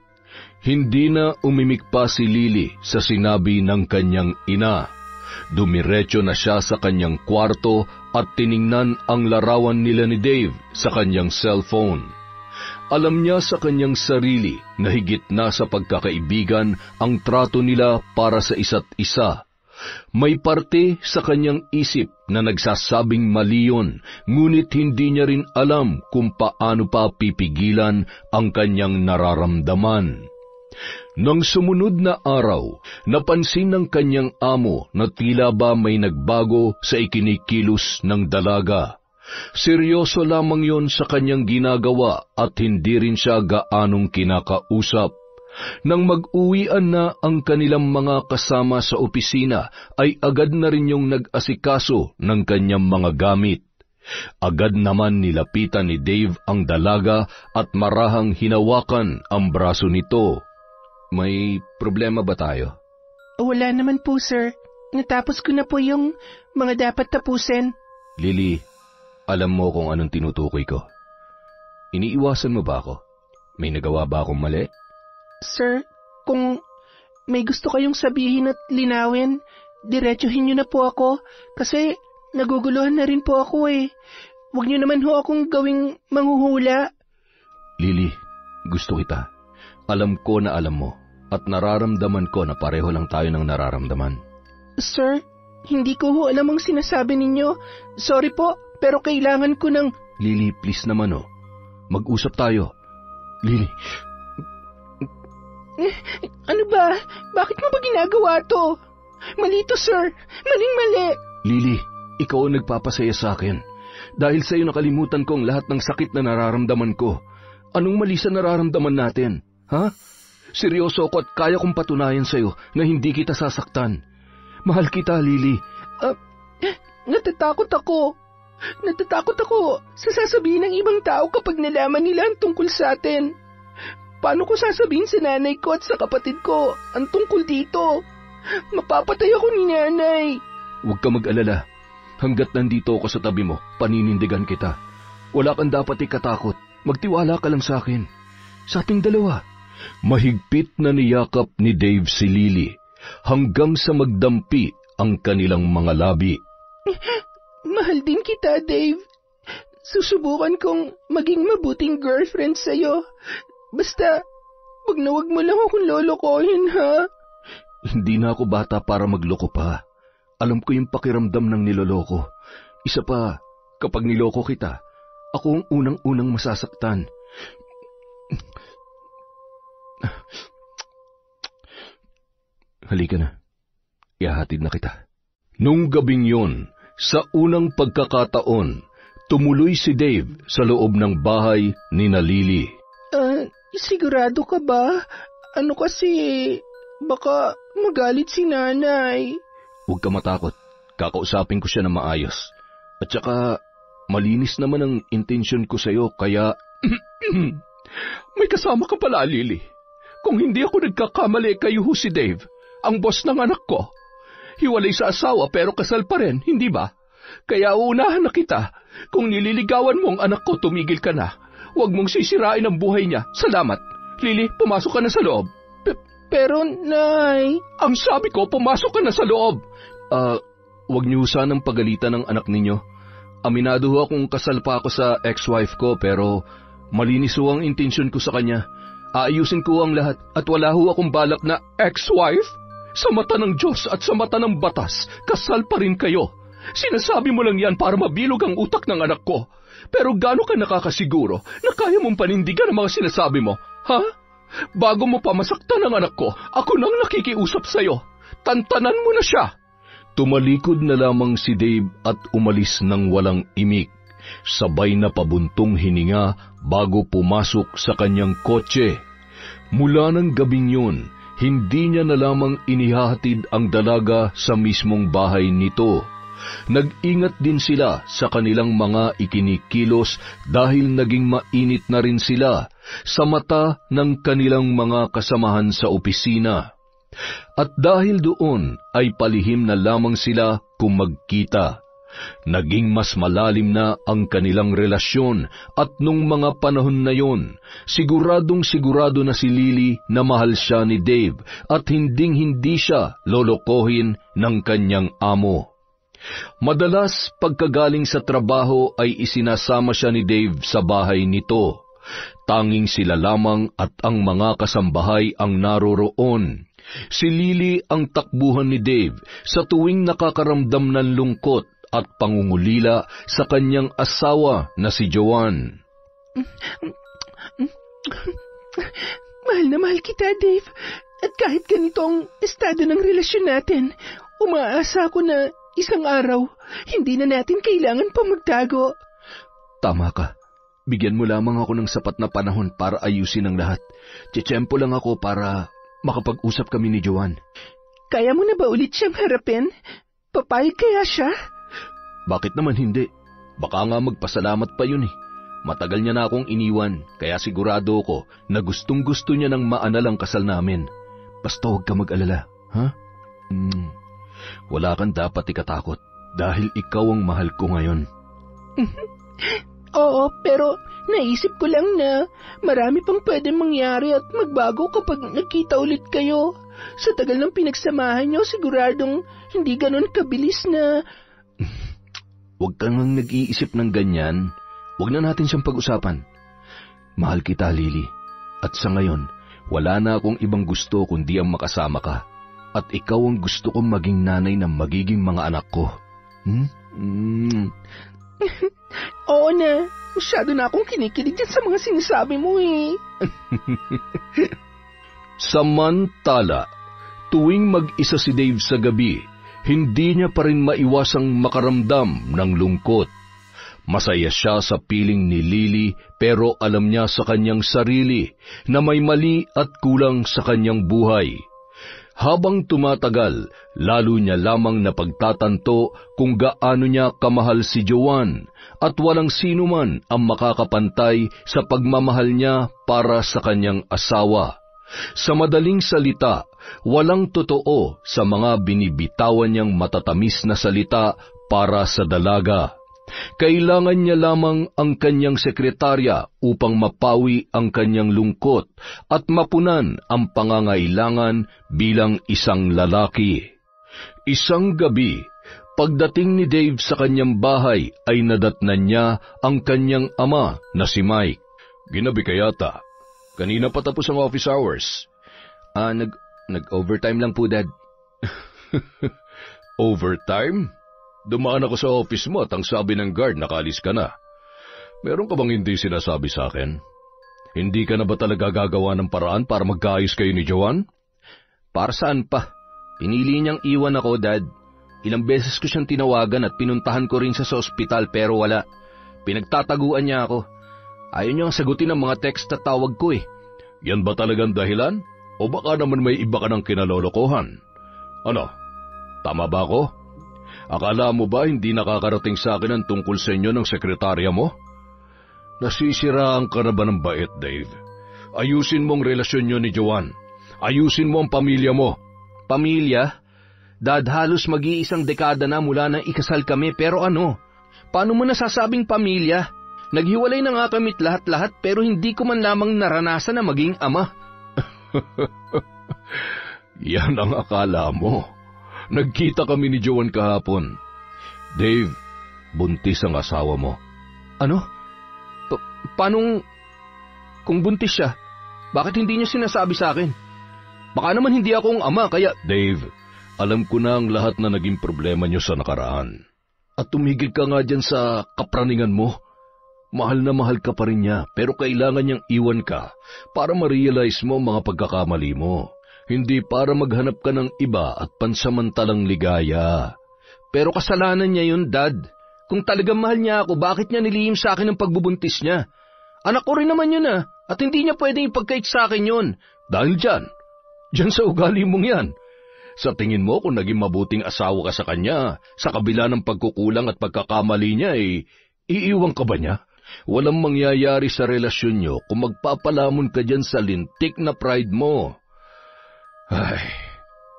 Hindi na umimik pa si Lily sa sinabi ng kanyang ina. Dumiretso na siya sa kanyang kwarto at tiningnan ang larawan nila ni Dave sa kanyang cellphone. Alam niya sa kanyang sarili na higit na sa pagkakaibigan ang trato nila para sa isa't isa. May parte sa kanyang isip na nagsasabing mali yun, ngunit hindi niya rin alam kung paano pa pipigilan ang kanyang nararamdaman. Nang sumunod na araw, napansin ng kanyang amo na tila ba may nagbago sa ikinikilos ng dalaga. Seryoso lamang yon sa kanyang ginagawa at hindi rin siya gaanong kinakausap. Nang mag-uwian na ang kanilang mga kasama sa opisina, ay agad na rin yung nag-asikaso ng kanyang mga gamit. Agad naman nilapitan ni Dave ang dalaga at marahang hinawakan ang braso nito. May problema ba tayo? Wala naman po, sir. Natapos ko na po yung mga dapat tapusin. Lily, alam mo kung anong tinutukoy ko. Iniiwasan mo ba ako? May nagawa ba akong mali? Sir, kung may gusto kayong sabihin at linawin, diretsuhin niyo na po ako kasi naguguluhan na rin po ako eh. Huwag niyo naman ho akong gawing manghuhula. Lily, gusto kita. Alam ko na alam mo at nararamdaman ko na pareho lang tayo ng nararamdaman. Sir, hindi ko ho alam ang sinasabi ninyo. Sorry po, pero kailangan ko ng... Lily, please naman mag-usap tayo. Lily. Ano ba? Bakit mo ba ginagawa to? Mali to, sir. Maling-mali. Lily, ikaw ang nagpapasaya sa akin. Dahil sa'yo nakalimutan ko ang lahat ng sakit na nararamdaman ko. Anong mali sa nararamdaman natin? Ha? Seryoso ako at kaya kong patunayan sa'yo na hindi kita sasaktan. Mahal kita, Lily. Natatakot ako. Natatakot ako sa sasabihin ng ibang tao kapag nalaman nila ang tungkol sa atin. Paano ko sasabihin sa nanay ko at sa kapatid ko ang tungkol dito? Mapapatay ako ni nanay. Huwag ka mag-alala. Hanggat nandito ako sa tabi mo, paninindigan kita. Wala kang dapat ikatakot. Magtiwala ka lang sa akin. Sa ating dalawa. Mahigpit na niyakap ni Dave si Lily hanggang sa magdampi ang kanilang mga labi. Mahal din kita, Dave. Susubukan kong maging mabuting girlfriend sa'yo. Basta, wag mo lang akong lolokohin, ha? Hindi na ako bata para magloko pa. Alam ko yung pakiramdam ng niloloko. Isa pa, kapag niloko kita, ako ang unang-unang masasaktan. Halika na. Ihahatid na kita. Nung gabing yun, sa unang pagkakataon, tumuloy si Dave sa loob ng bahay ni Lily. Sigurado ka ba? Ano kasi, baka magalit si nanay. Huwag ka matakot. Kakausapin ko siya na maayos. At saka, malinis naman ang intensyon ko sa'yo, kaya... May kasama ka pala, Lily. Kung hindi ako nagkakamali, kayo si Dave, ang boss ng anak ko. Hiwalay sa asawa pero kasal pa rin, hindi ba? Kaya uunahan na kita. Kung nililigawan mo ang anak ko, tumigil ka na. Huwag mong sisirain ang buhay niya. Salamat. Lily, pumasok ka na sa loob. Pero, Nay... Ang sabi ko, pumasok ka na sa loob. Huwag niyo sanang pagalitan ng anak ninyo. Aminado ho akong kasal pa ako sa ex-wife ko pero malinis ho ang intensyon ko sa kanya. Aayusin ko ang lahat at wala ho akong balak na ex-wife? Sa mata ng Diyos at sa mata ng batas, kasal pa rin kayo. Sinasabi mo lang yan para mabilog ang utak ng anak ko. Pero gaano ka nakakasiguro na kaya mong panindigan ang mga sinasabi mo, ha? Bago mo pa masaktan ang anak ko, ako nang nakikiusap sa'yo. Tantanan mo na siya. Tumalikod na lamang si Dave at umalis ng walang imik. Sabay na pabuntong hininga bago pumasok sa kanyang kotse. Mula ng gabing yun, hindi niya na lamang inihahatid ang dalaga sa mismong bahay nito. Nag-ingat din sila sa kanilang mga ikinikilos dahil naging mainit na rin sila sa mata ng kanilang mga kasamahan sa opisina. At dahil doon ay palihim na lamang sila kung magkita. Naging mas malalim na ang kanilang relasyon at nung mga panahon na yon, siguradong sigurado na si Lily na mahal siya ni Dave at hinding-hindi siya lolokohin ng kanyang amo. Madalas pagkagaling sa trabaho ay isinasama siya ni Dave sa bahay nito. Tanging sila lamang at ang mga kasambahay ang naroroon. Si Lily ang takbuhan ni Dave sa tuwing nakakaramdam ng lungkot at pangungulila sa kanyang asawa na si Joanne. Mahal na mahal kita, Dave. At kahit ganito ang estado ng relasyon natin, umaasa ako na isang araw, hindi na natin kailangan pa magtago. Tama ka. Bigyan mo lamang ako ng sapat na panahon para ayusin ang lahat. Tiyempo lang ako para makapag-usap kami ni Joanne. Kaya mo na ba ulit siyang harapin? Papayag kaya siya? Bakit naman hindi? Baka nga magpasalamat pa yun eh. Matagal niya na akong iniwan, kaya sigurado ko na gustong-gusto niya ng maanal ang kasal namin. Basta huwag ka mag-alala, ha? Wala kang dapat ikatakot dahil ikaw ang mahal ko ngayon. Oo, pero naisip ko lang na marami pang pwedeng mangyari at magbago kapag nagkita ulit kayo. Sa tagal ng pinagsamahan niyo, siguradong hindi ganon kabilis na... Huwag kang nag-iisip ng ganyan. Huwag na natin siyang pag-usapan. Mahal kita, Lily. At sa ngayon, wala na akong ibang gusto kundi ang makasama ka. At ikaw ang gusto kong maging nanay ng magiging mga anak ko. Oo na, masyado na akong kinikilig dyan sa mga sinasabi mo eh. Samantala, tuwing mag-isa si Dave sa gabi, hindi niya pa rin maiwasang makaramdam ng lungkot. Masaya siya sa piling ni Lily pero alam niya sa kanyang sarili na may mali at kulang sa kanyang buhay. Habang tumatagal, lalo niya lamang napagtatanto kung gaano niya kamahal si Joanne at walang sino man ang makakapantay sa pagmamahal niya para sa kanyang asawa. Sa madaling salita, walang totoo sa mga binibitawan niyang matatamis na salita para sa dalaga. Kailangan niya lamang ang kanyang sekretarya upang mapawi ang kanyang lungkot at mapunan ang pangangailangan bilang isang lalaki. Isang gabi, pagdating ni Dave sa kanyang bahay ay nadatnan niya ang kanyang ama na si Mike. Ginabi ka yata. Kanina pa tapos ang office hours. Nag-overtime lang po, Dad. Overtime? Dumaan ako sa office mo at ang sabi ng guard nakaalis ka na. Meron ka bang hindi sinasabi sa akin? Hindi ka na ba talaga gagawa ng paraan para magkaayos kayo ni Joanne? Para saan pa? Pinili niyang iwan ako, Dad. Ilang beses ko siyang tinawagan at pinuntahan ko rin siya sa ospital pero wala. Pinagtataguan niya ako. Ayaw niyang sagutin ang mga text at tawag ko eh. Yan ba talagang dahilan? O baka naman may iba ka ng kinalolokohan? Ano? Tama ba ako? Akala mo ba hindi nakakarating sa akin ang tungkol sa inyo ng sekretarya mo? Nasisiraan ka na ba ng bait, Dave? Ayusin mo ang relasyon nyo ni Joanne. Ayusin mo ang pamilya mo. Pamilya? Dad, halos mag-iisang dekada na mula nang ikasal kami pero ano? Paano mo nasasabing pamilya? Naghiwalay na nga kami't lahat-lahat pero hindi ko man lamang naranasan na maging ama. Yan ang akala mo. Nagkita kami ni Joanne kahapon. Dave, buntis ang asawa mo. Ano? Paanong... Kung buntis siya, bakit hindi niya sinasabi sa akin? Baka naman hindi akong ama kaya... Dave, alam ko na ang lahat na naging problema niyo sa nakaraan. At tumigil ka nga dyan sa kapraningan mo. Mahal na mahal ka pa rin niya pero kailangan niyang iwan ka para ma-realize mo mga pagkakamali mo. Hindi para maghanap ka ng iba at pansamantalang ligaya. Pero kasalanan niya yun, Dad. Kung talagang mahal niya ako, bakit niya nilihim sa akin ang pagbubuntis niya? Anak ko rin naman yun at hindi niya pwedeng ipagkait sa akin yun. Dahil dyan sa ugali mong yan. Sa tingin mo kung naging mabuting asawa ka sa kanya, sa kabila ng pagkukulang at pagkakamali niya iiwan ka ba niya? Walang mangyayari sa relasyon niyo kung magpapalamon ka dyan sa lintik na pride mo. Ay,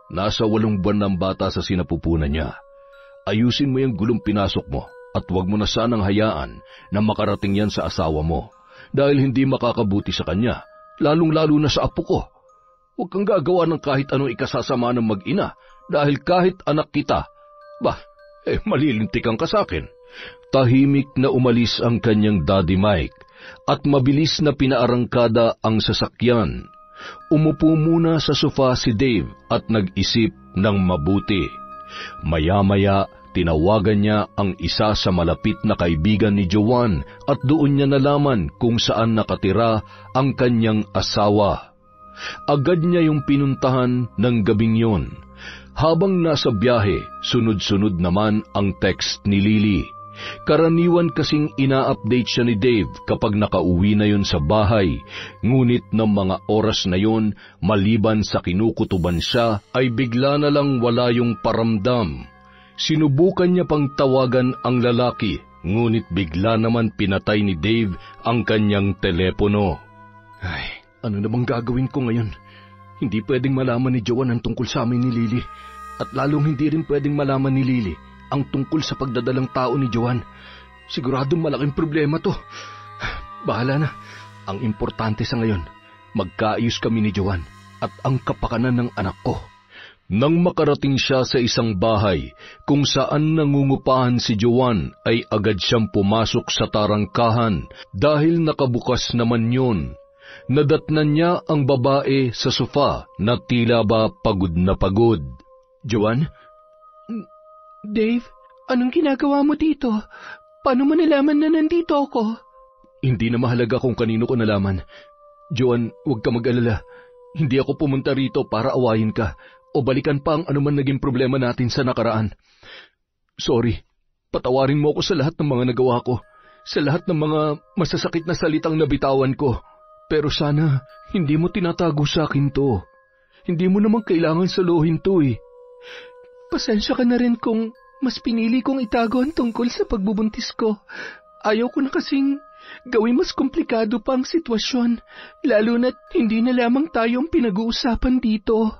nasa 8 buwan ng bata sa sinapupunan niya. Ayusin mo yung gulong pinasok mo at huwag mo na sanang hayaan na makarating yan sa asawa mo dahil hindi makakabuti sa kanya, lalong-lalo na sa apo ko. Huwag kang gagawa ng kahit anong ikasasama ng mag-ina dahil kahit anak kita, malilintikan ka sa akin. Tahimik na umalis ang kanyang Daddy Mike at mabilis na pinaarangkada ang sasakyan. Umupo muna sa sofa si Dave at nag-isip ng mabuti. Maya-maya, tinawagan niya ang isa sa malapit na kaibigan ni Joanne at doon niya nalaman kung saan nakatira ang kanyang asawa. Agad niya yung pinuntahan ng gabing yon. Habang nasa biyahe, sunod-sunod naman ang text ni Lily. Karaniwan kasing ina-update siya ni Dave kapag nakauwi na yon sa bahay, ngunit ng mga oras na yon, maliban sa kinukutuban siya, ay bigla na lang wala yung paramdam. Sinubukan niya pang tawagan ang lalaki, ngunit bigla naman pinatay ni Dave ang kanyang telepono. Ay, ano namang gagawin ko ngayon? Hindi pwedeng malaman ni Joanne ang tungkol sa amin ni Lily, at lalong hindi rin pwedeng malaman ni Lily ang tungkol sa pagdadalang tao ni Joanne. Siguradong malaking problema to. Bahala na. Ang importante sa ngayon, magkaayos kami ni Joanne at ang kapakanan ng anak ko. Nang makarating siya sa isang bahay kung saan nangungupahan si Joanne, ay agad siyang pumasok sa tarangkahan dahil nakabukas naman yun. Nadatnan niya ang babae sa sofa na tila ba pagod na pagod. Joanne? Dave, anong ginagawa mo dito? Paano mo nalaman na nandito ako? Hindi na mahalaga kung kanino ko nalaman. Joan, huwag ka mag-alala. Hindi ako pumunta rito para awayin ka o balikan pa ang anuman naging problema natin sa nakaraan. Sorry, patawarin mo ako sa lahat ng mga nagawa ko, sa lahat ng mga masasakit na salitang nabitawan ko. Pero sana, hindi mo tinatago sa akin to. Hindi mo naman kailangan saluhin to eh. Pasensya ka na rin kung mas pinili kong itago ang tungkol sa pagbubuntis ko. Ayaw ko na kasing gawin mas komplikado pa ang sitwasyon, lalo na't hindi na lamang tayo ang pinag-uusapan dito.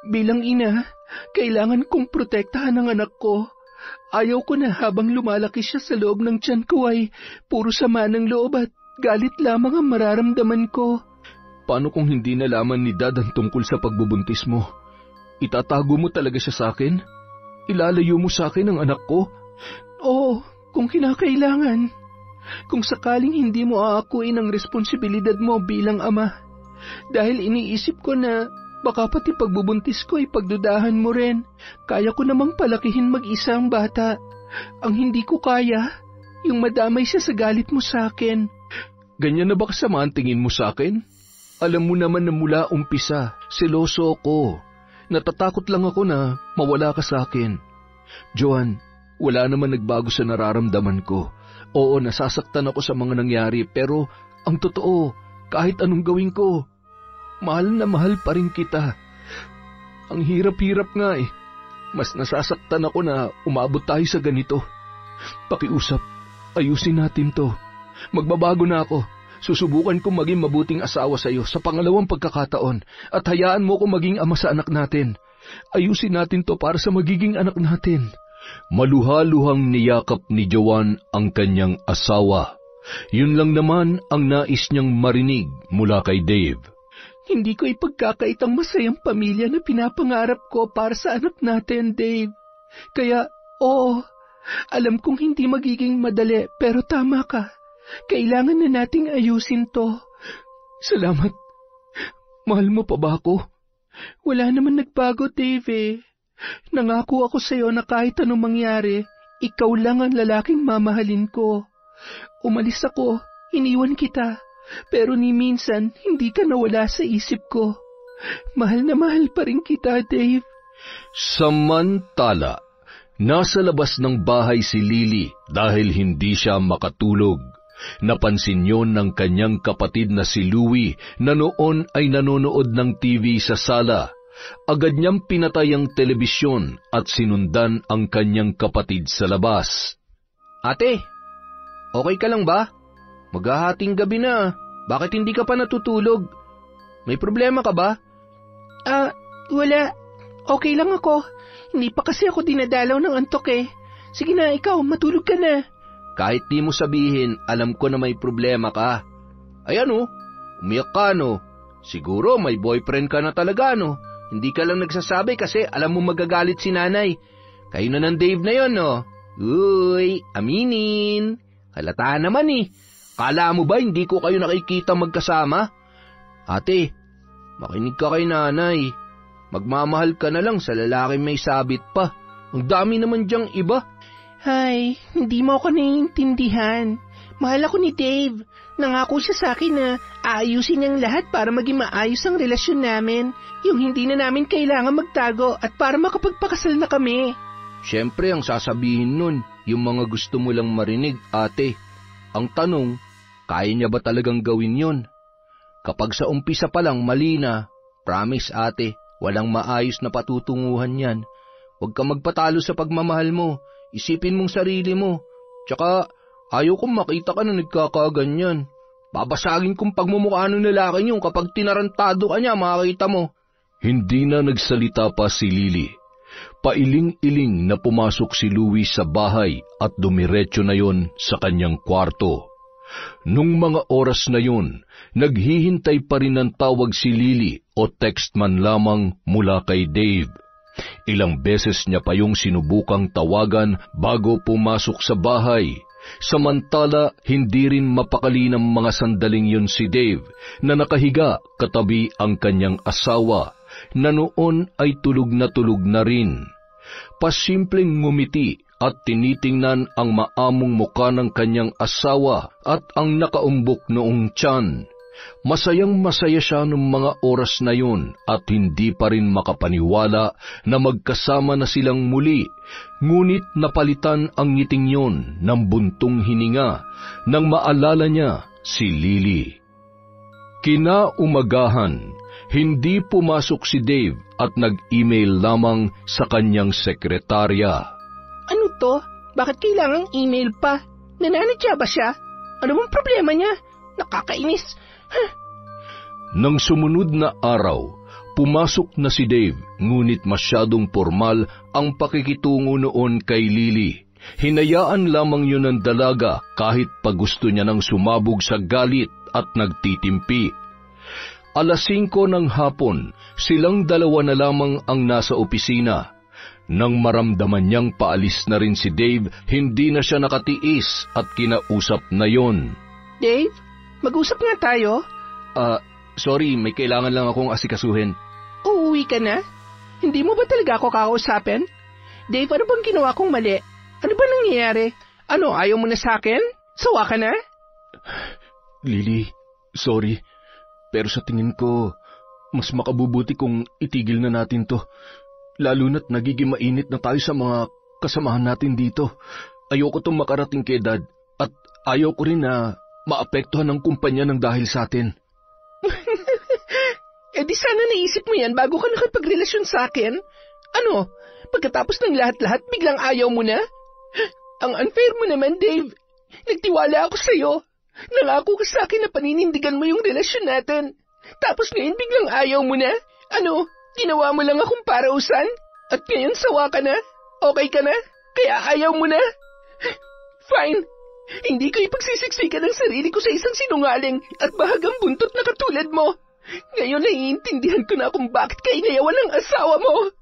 Bilang ina, kailangan kong protektahan ang anak ko. Ayaw ko na habang lumalaki siya sa loob ng tiyan ko ay puro sama ng loob at galit lamang ang mararamdaman ko. Paano kung hindi nalaman ni Dad ang tungkol sa pagbubuntis mo? Itatago mo talaga siya sa akin? Ilalayo mo sa akin ang anak ko? Oo, kung kinakailangan. Kung sakaling hindi mo aakuin ang responsibilidad mo bilang ama. Dahil iniisip ko na baka pati pagbubuntis ko ay pagdudahan mo rin. Kaya ko namang palakihin mag-isa ang bata. Ang hindi ko kaya, yung madamay siya sa galit mo sa akin. Ganyan na ba kasama ang tingin mo sa akin? Alam mo naman na mula umpisa, seloso ako. Natatakot lang ako na mawala ka sa akin. Joan, wala naman nagbago sa nararamdaman ko. Oo, nasasaktan ako sa mga nangyari, pero ang totoo, kahit anong gawin ko, mahal na mahal pa rin kita. Ang hirap-hirap nga eh. Mas nasasaktan ako na umabot tayo sa ganito. Pakiusap, ayusin natin to. Magbabago na ako. Susubukan kong maging mabuting asawa sa iyo sa pangalawang pagkakataon at hayaan mo kong maging ama sa anak natin. Ayusin natin to para sa magiging anak natin. Maluhaluhang niyakap ni Joan ang kanyang asawa. Yun lang naman ang nais niyang marinig mula kay Dave. Hindi ko ipagkakait ang masayang pamilya na pinapangarap ko para sa anak natin, Dave. Kaya, oo, alam kong hindi magiging madali, pero tama ka. Kailangan na nating ayusin to. Salamat. Mahal mo pa ba ako? Wala naman nagbago, Dave. Nangako ako sa iyo na kahit anong mangyari, ikaw lang ang lalaking mamahalin ko. Umalis ako, iniwan kita, pero ni minsan hindi ka nawala sa isip ko. Mahal na mahal pa rin kita, Dave. Samantala, nasa labas ng bahay si Lily dahil hindi siya makatulog. Napansin yon ng kanyang kapatid na si Louie na noon ay nanonood ng TV sa sala. Agad niyang pinatay ang telebisyon at sinundan ang kanyang kapatid sa labas. Ate, okay ka lang ba? Maghahating gabi na. Bakit hindi ka pa natutulog? May problema ka ba? Wala. Okay lang ako. Hindi pa kasi ako dinadalaw ng antok eh. Sige na, ikaw, matulog ka na. Kahit di mo sabihin, alam ko na may problema ka. Ayan umiyak ka Siguro may boyfriend ka na talaga Hindi ka lang nagsasabi kasi alam mo magagalit si nanay. Kayo na ng Dave na yon Uy, aminin. Halata naman Kala mo ba hindi ko kayo nakikita magkasama? Ate, makinig ka kay nanay. Magmamahal ka na lang sa lalaking may sabit pa. Ang dami naman diyang iba. Ay, hindi mo ako naiintindihan. Mahal ako ni Dave. Nangako siya sa akin na aayusin niyang lahat para maging maayos ang relasyon namin. Yung hindi na namin kailangan magtago at para makapagpakasal na kami. Siyempre ang sasabihin nun, yung mga gusto mo lang marinig, ate. Ang tanong, kaya niya ba talagang gawin yon? Kapag sa umpisa pa lang mali na, promise ate, walang maayos na patutunguhan yan. Huwag ka magpatalo sa pagmamahal mo. Isipin mong sarili mo. Tsaka, ayaw kong makita ka na nagkakaganyan. Babasagin kong pagmumukha ng lalaking yun kapag tinarantado ka niya, makakita mo. Hindi na nagsalita pa si Lily. Pailing-iling na pumasok si Louie sa bahay at dumiretso na yon sa kanyang kwarto. Nung mga oras na yon, naghihintay pa rin ng tawag si Lily o text man lamang mula kay Dave. Ilang beses niya pa yung sinubukang tawagan bago pumasok sa bahay. Samantala, hindi rin mapakali ng mga sandaling yun si Dave na nakahiga katabi ang kanyang asawa na noon ay tulog na rin. Pasimpleng ngumiti at tinitingnan ang maamong muka ng kanyang asawa at ang nakaumbok noong tiyan. Masayang-masaya siya noong mga oras na yun at hindi pa rin makapaniwala na magkasama na silang muli, ngunit napalitan ang ngiting yun ng buntong hininga nang maalala niya si Lily. Kinaumagahan, hindi pumasok si Dave at nag-email lamang sa kanyang sekretarya. Ano to? Bakit kailangang email pa? Nananadya ba siya? Ano bang problema niya? Nakakainis. Nang sumunod na araw, pumasok na si Dave, ngunit masyadong formal ang pakikitungo noon kay Lily. Hinayaan lamang yun ng dalaga kahit pa gusto niya nang sumabog sa galit at nagtitimpi. 5:00 ng hapon, silang dalawa na lamang ang nasa opisina. Nang maramdaman niyang paalis na rin si Dave, hindi na siya nakatiis at kinausap na yon. Dave, mag-usap nga tayo. Sorry, may kailangan lang akong asikasuhin. Uuwi ka na? Hindi mo ba talaga ako kakausapin? Dave, ano bang ginawa kong mali? Ano ba nangyayari? Ano, ayaw mo na sa akin? Sawa ka na? Lily, sorry. Pero sa tingin ko, mas makabubuti kung itigil na natin to. Lalo na't nagiging mainit na tayo sa mga kasamahan natin dito. Ayoko tong makarating kay Dad at ayaw ko rin na maapektuhan ang kumpanya ng dahil sa atin. Eh di sana naisip mo yan bago ka nakipagrelasyon sa akin. Ano, pagkatapos ng lahat-lahat biglang ayaw mo na? Ang unfair mo naman, Dave. Nagtiwala ako sa'yo. Nangako ka sa akin na paninindigan mo yung relasyon natin. Tapos ngayon biglang ayaw mo na? Ano, ginawa mo lang akong parausan? At ngayon sawa ka na? Okay ka na? Kaya ayaw mo na? Fine. Hindi ko ipagsisiksikan ang sarili ko sa isang sinungaling at bahagang buntot na katulad mo. Ngayon naiintindihan ko na kung bakit ka inayawan ng asawa mo.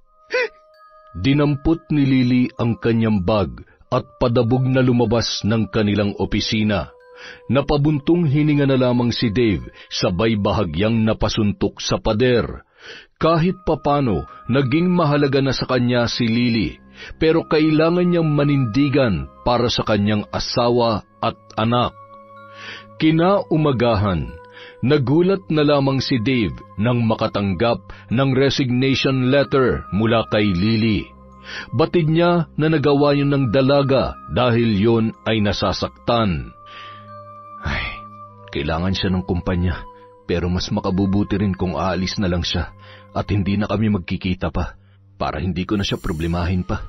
Dinampot ni Lily ang kanyang bag at padabog na lumabas ng kanilang opisina. Napabuntong hininga na lamang si Dave, sabay bahagyang napasuntok sa pader. Kahit papano, naging mahalaga na sa kanya si Lily, pero kailangan niyang manindigan para sa kanyang asawa at anak. Kinaumagahan, nagulat na lamang si Dave nang makatanggap ng resignation letter mula kay Lily. Batid niya na nagawa yun ng dalaga dahil yon ay nasasaktan. Ay, kailangan siya ng kumpanya, pero mas makabubuti rin kung aalis na lang siya at hindi na kami magkikita pa para hindi ko na siya problemahin pa.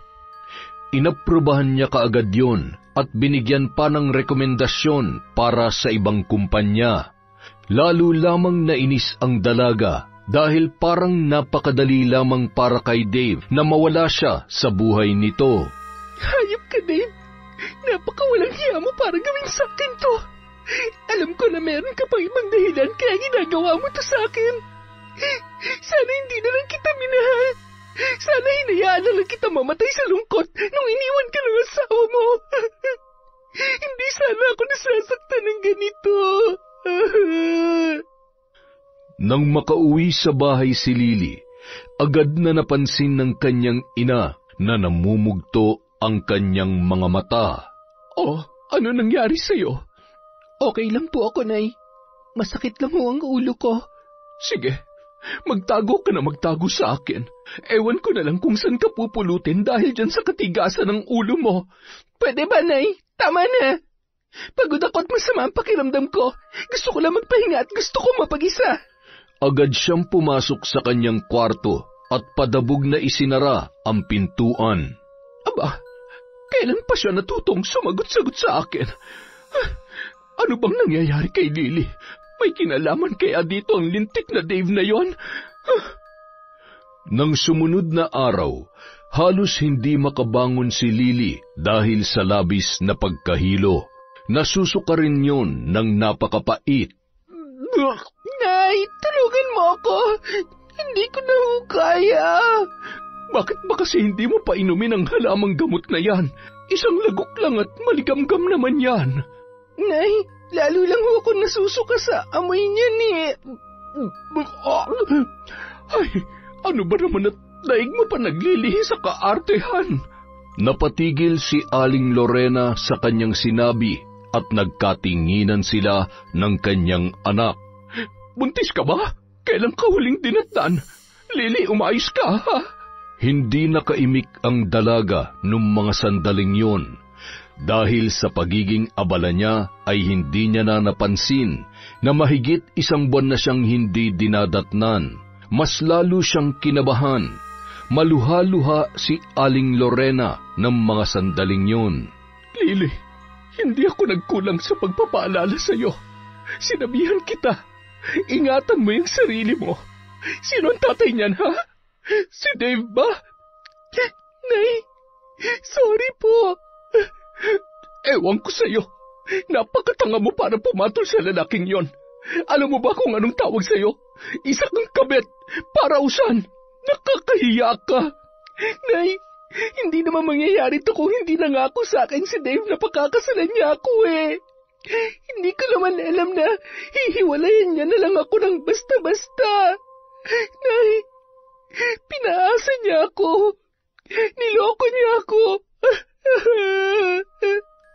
Inaprubahan niya kaagad yon at binigyan pa ng rekomendasyon para sa ibang kumpanya. Lalo lamang nainis ang dalaga dahil parang napakadali lamang para kay Dave na mawala siya sa buhay nito. Hayop ka, Dave. Napakawalang hiya mo para gawin sa akin to. Alam ko na meron ka pang ibang dahilan kaya ginagawa mo to sa akin. Sana hindi na lang kita minahal. Sana hinayaan na lang kita mamatay sa lungkot nung iniwan ka ng asawa mo. Hindi sana ako nasasaktan ng ganito. Nang makauwi sa bahay si Lily, agad na napansin ng kanyang ina na namumugto ang kanyang mga mata. Oh, ano nangyari sa'yo? Okay lang po ako, Nay. Masakit lang ho ang ulo ko. Sige, magtago ka na magtago sa akin. Ewan ko na lang kung saan ka pupulutin dahil dyan sa katigasan ng ulo mo. Pwede ba, Nay? Tama na. Pagod ako at masama ang pakiramdam ko. Gusto ko lang magpahinga at gusto ko mapag-isa. Agad siyang pumasok sa kanyang kwarto at padabog na isinara ang pintuan. Aba, kailan pa siya natutong sumagot-sagot sa akin? Ano bang nangyayari kay Lily? May kinalaman kaya dito ang lintik na Dave na yon? Nang sumunod na araw, halos hindi makabangon si Lily dahil sa labis na pagkahilo. Nasusuka rin yun ng napakapait. Nay, tulungan mo ako. Hindi ko na kaya. Bakit ba kasi hindi mo pa inumin ang halamang gamot na yan? Isang lagok lang at maligamgam naman yan. Nay, lalo lang ako nasusuka sa amoy niya ni... Ay, ano ba naman at daig mo pa naglilihi sa kaartehan? Napatigil si Aling Lorena sa kanyang sinabi at nagkatinginan sila ng kanyang anak. Buntis ka ba? Kailan ka huling dinatnan? Lily, umayos ka, ha? Hindi nakaimik ang dalaga nung mga sandaling yon. Dahil sa pagiging abala niya ay hindi niya na napansin na mahigit 1 buwan na siyang hindi dinadatnan. Mas lalo siyang kinabahan. Maluha-luha si Aling Lorena ng mga sandaling yon. Lily, hindi ako nagkulang sa pagpapaalala sa iyo. Sinabihan kita, ingatan mo yung sarili mo. Sino ang tatay niyan, ha? Si Dave ba? Nay, sorry po. Ewan ko sa iyo. Napakatanga mo para pumatol sa lalaking yon. Alam mo ba kung anong tawag sa iyo? Isa kang kabet, parausan. Nakakahiya ka. Nay, hindi naman mangyayari ito kung hindi nangako sa akin si Dave na pakakasalan niya ako eh. Hindi ko naman alam na hihiwalayin niya na lang ako ng basta-basta. Nay, pinaasa niya ako. Niloko niya ako.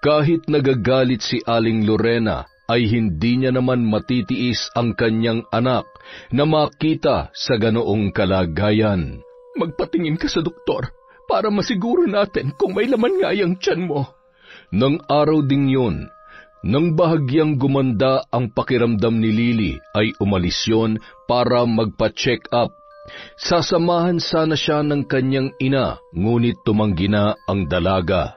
Kahit nagagalit si Aling Lorena, ay hindi niya naman matitiis ang kanyang anak na makita sa ganoong kalagayan. Magpatingin ka sa doktor para masiguro natin kung may laman nga yung tiyan mo. Nang araw ding yun, nang bahagyang gumanda ang pakiramdam ni Lily, ay umalis yon para magpa-check up. Sasamahan sana siya ng kanyang ina, ngunit tumanggi na ang dalaga.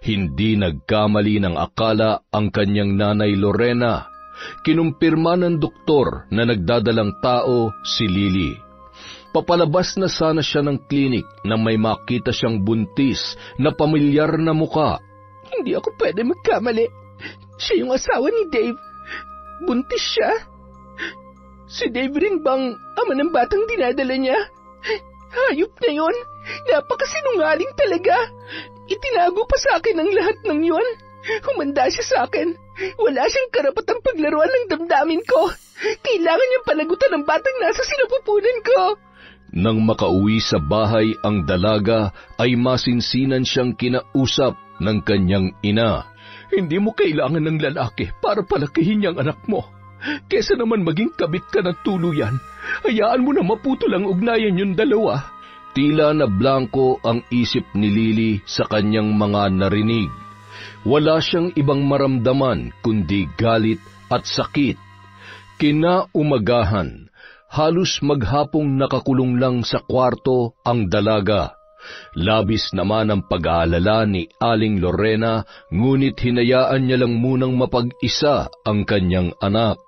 Hindi nagkamali ng akala ang kanyang nanay Lorena. Kinumpirma ng doktor na nagdadalang tao si Lily. Papalabas na sana siya ng klinik na may makita siyang buntis na pamilyar na muka. Hindi ako pwede magkamali. Siya yung asawa ni Dave. Buntis siya. Si Dave rin bang ama ng batang dinadala niya? Hayop na yun. Napakasinungaling talaga. Itinago pa sa akin ang lahat ng yun. Humanda siya sa akin. Wala siyang karapatang paglaruan ng damdamin ko. Kailangan niyang panagutan ng batang nasa sinapupunan ko. Nang makauwi sa bahay ang dalaga, ay masinsinan siyang kinausap ng kanyang ina. Hindi mo kailangan ng lalaki para palakihin niyang anak mo. Kesa naman maging kabit ka ng tuluyan, hayaan mo na maputol ang ugnayan yung dalawa. Tila na blanko ang isip ni Lily sa kanyang mga narinig. Wala siyang ibang maramdaman kundi galit at sakit. Kinaumagahan, halos maghapong nakakulong lang sa kwarto ang dalaga. Labis naman ang pag-aalala ni Aling Lorena, ngunit hinayaan niya lang munang mapag-isa ang kanyang anak.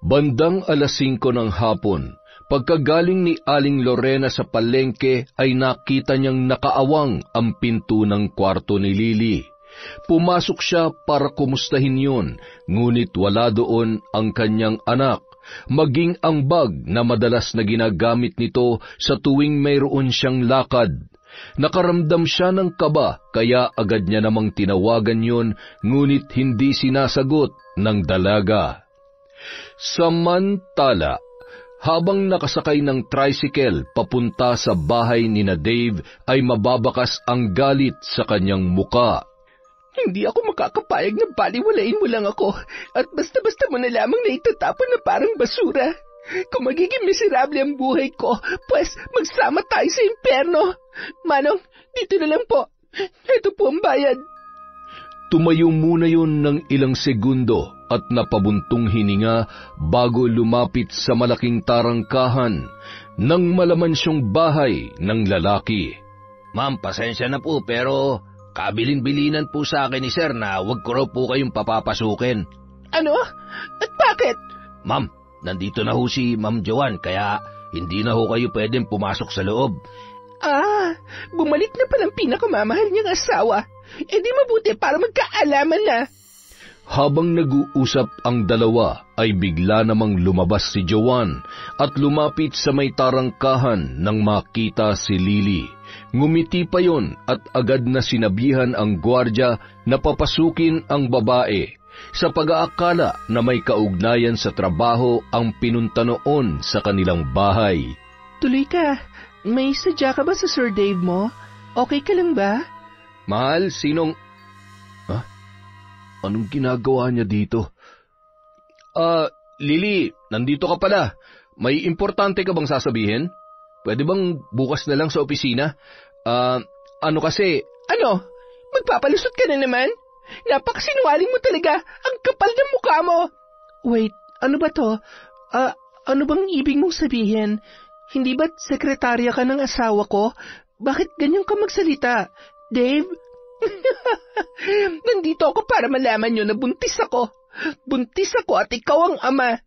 Bandang 5:00 ng hapon, pagkagaling ni Aling Lorena sa palengke ay nakita niyang nakaawang ang pinto ng kwarto ni Lily. Pumasok siya para kumustahin yun, ngunit wala doon ang kanyang anak, maging ang bag na madalas na ginagamit nito sa tuwing mayroon siyang lakad. Nakaramdam siya ng kaba, kaya agad niya namang tinawagan yun, ngunit hindi sinasagot ng dalaga. Samantala, habang nakasakay ng tricycle papunta sa bahay ni na Dave, ay mababakas ang galit sa kanyang muka. Hindi ako makakapayag na baliwalain mo lang ako at basta-basta mo na lamang na itatapon na parang basura. Kung magiging miserable ang buhay ko, pues magsama tayo sa impyerno. Manong, dito na lang po. Ito po ang bayad. Tumayo muna yun ng ilang segundo at napabuntong hininga bago lumapit sa malaking tarangkahan ng malaman siyang bahay ng lalaki. Ma'am, pasensya na po pero kabilin-bilinan po sa akin ni Sir na huwag ko raw po kayong papapasukin. Ano? At bakit? Ma'am, nandito na ho si Ma'am Joanne kaya hindi na ho kayo pwedeng pumasok sa loob. Bumalik na palang pinakamamahal niyang asawa. E di mabuti para magkaalaman na. Habang nag-uusap ang dalawa, ay bigla namang lumabas si Joanne at lumapit sa may tarangkahan nang makita si Lily. Ngumiti pa yon at agad na sinabihan ang gwardya na papasukin ang babae, sa pag-aakala na may kaugnayan sa trabaho ang pinunta noon sa kanilang bahay. Tuloy ka. May sadya ka ba sa Sir Dave mo? Okay ka lang ba? Mahal, sinong... Anong ginagawa niya dito? Lily, nandito ka pala. May importante ka bang sasabihin? Pwede bang bukas na lang sa opisina? Kasi... Ano? Magpapalusot ka na naman? Napakasinungaling mo talaga. Ang kapal ng mukha mo. Wait, ano ba to? Ano bang ibig mong sabihin? Hindi ba't sekretarya ka ng asawa ko? Bakit ganyan ka magsalita? Dave? Nandito ako para malaman nyo na buntis ako. Buntis ako at ikaw ang ama.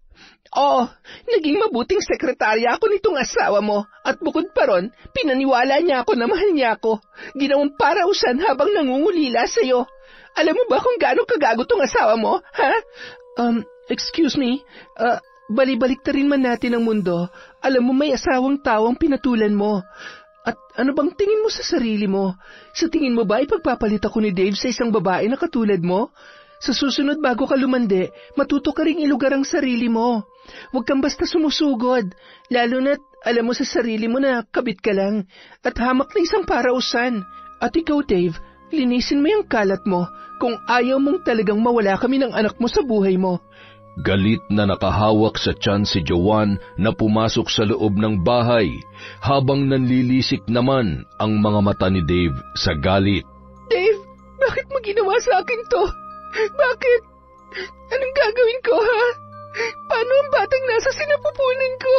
Oo, naging mabuting sekretarya ako nitong asawa mo. At bukod pa ron, pinaniwala niya ako na mahal niya ako. Ginawang parausan habang nangungulila sa'yo. Alam mo ba kung gaano kagago tong asawa mo, ha? Excuse me, bali-balik ta rin man natin ang mundo. Alam mo may asawang tao ang pinatulan mo. At ano bang tingin mo sa sarili mo? Sa tingin mo ba ipagpapalit ako ni Dave sa isang babae na katulad mo? Sa susunod bago ka lumande, matuto ka ring ilugar ang sarili mo. Huwag kang basta sumusugod, lalo na't alam mo sa sarili mo na kabit ka lang at hamak na isang parausan. At ikaw, Dave, linisin mo yung kalat mo kung ayaw mong talagang mawala kami ng anak mo sa buhay mo. Galit na nakahawak sa tiyan si Joanne na pumasok sa loob ng bahay habang nanlilisik naman ang mga mata ni Dave sa galit. Dave, bakit mo ginawa sa akin to? Bakit? Anong gagawin ko, ha? Paano ang batang nasa sinapupunan ko?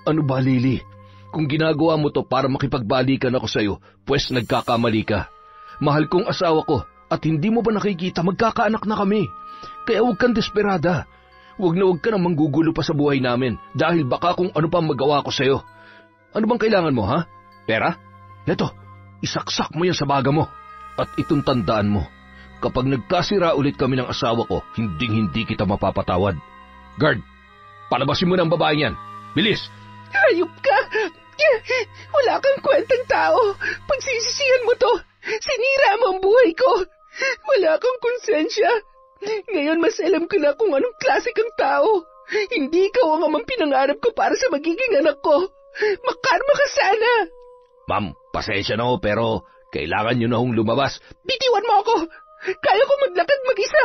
Ano ba, Lily? Kung ginagawa mo to para makipagbalikan ako sa'yo, pues nagkakamali ka. Mahal kong asawa ko at hindi mo ba nakikita magkakaanak na kami? Kaya huwag kang desperada. Huwag ka na manggugulo pa sa buhay namin dahil baka kung ano pa magawa ko sa'yo. Ano bang kailangan mo, ha? Pera? Eto, isaksak mo yan sa baga mo. At itong tandaan mo, kapag nagkasira ulit kami ng asawa ko, hindi kita mapapatawad. Guard, palabasin mo ng babae yan. Bilis! Hayop ka! Wala kang kwentang tao. Pagsisisihan mo to, sinira mo ang buhay ko. Wala kang konsensya. Ngayon mas alam ko na kung anong klase kang tao. Hindi ikaw ang amang pinangarap ko para sa magiging anak ko. Makarma ka sana. Ma'am, pasensya na ho pero kailangan nyo na hong lumabas. Bitiwan mo ako. Kaya ko maglakad mag-isa.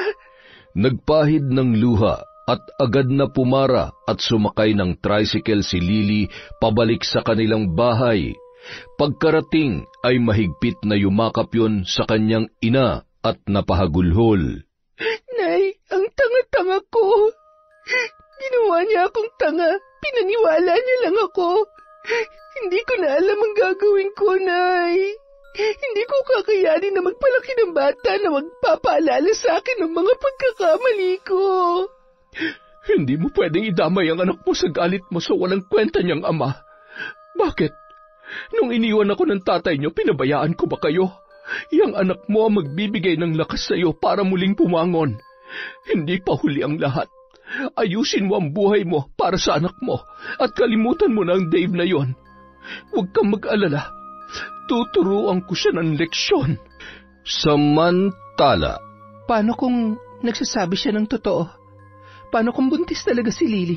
Nagpahid ng luha at agad na pumara at sumakay ng tricycle si Lily pabalik sa kanilang bahay. Pagkarating ay mahigpit na yumakap yon sa kanyang ina at napahagulhol. Nay, ang tanga-tanga ko. Ginawa niya akong tanga. Pinaniwala niya lang ako. Hindi ko na alam ang gagawin ko, Nay. Hindi ko kakayanin na magpalaki ng bata na magpapaalala sa akin ng mga pagkakamali ko. Hindi mo pwedeng idamay ang anak mo sa galit mo sa walang kwenta niyang ama. Bakit? Nung iniwan ako ng tatay niyo, pinabayaan ko ba kayo? Yang anak mo ang magbibigay ng lakas sa iyo para muling pumangon. Hindi pa huli ang lahat. Ayusin mo ang buhay mo para sa anak mo at kalimutan mo na ang Dave na yon. Huwag kang mag-alala. Tuturuan ko siya ng leksyon. Samantala. Paano kung nagsasabi siya ng totoo? Paano kung buntis talaga si Lily?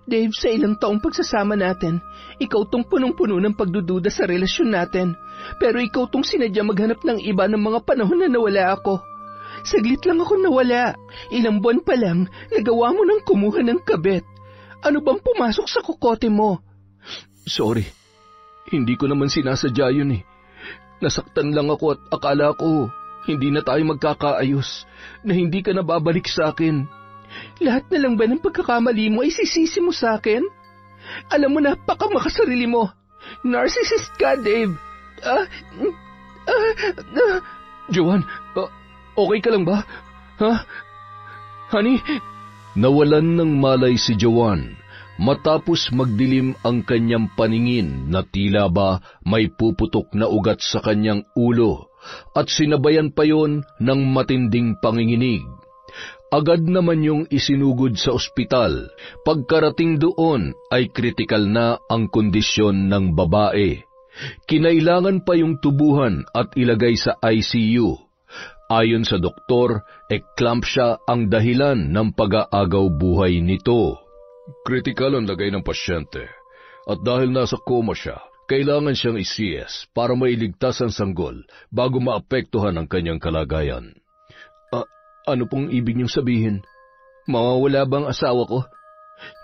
Dave, sa ilang taong pagsasama natin, ikaw tong punong-puno ng pagdududa sa relasyon natin. Pero ikaw tong sinadya maghanap ng iba ng mga panahon na nawala ako. Saglit lang ako nawala. Ilang buwan pa lang, nagawa mo nang kumuha ng kabet. Ano bang pumasok sa kokote mo? Sorry, hindi ko naman sinasadya yun eh. Nasaktan lang ako at akala ko hindi na tayo magkakaayos, na hindi ka na babalik sa akin. Lahat na lang ba ng pagkakamali mo ay sisisi mo sa akin? Alam mo, napakamakasarili mo. Narcissist ka, Dave. Joanne, okay ka lang ba? Ha? Honey? Nawalan ng malay si Joanne matapos magdilim ang kanyang paningin na tila ba may puputok na ugat sa kanyang ulo at sinabayan pa yon ng matinding panginginig. Agad naman yung isinugod sa ospital. Pagkarating doon ay kritikal na ang kondisyon ng babae. Kinailangan pa yung tubuhan at ilagay sa ICU. Ayon sa doktor, eclampsia ang dahilan ng pag-aagaw buhay nito. Kritikal ang lagay ng pasyente. At dahil nasa coma siya, Kailangan siyang isiyes para mailigtas ang sanggol bago maapektuhan ang kanyang kalagayan. Ano pong ibig niyong sabihin? Mawawala bang asawa ko?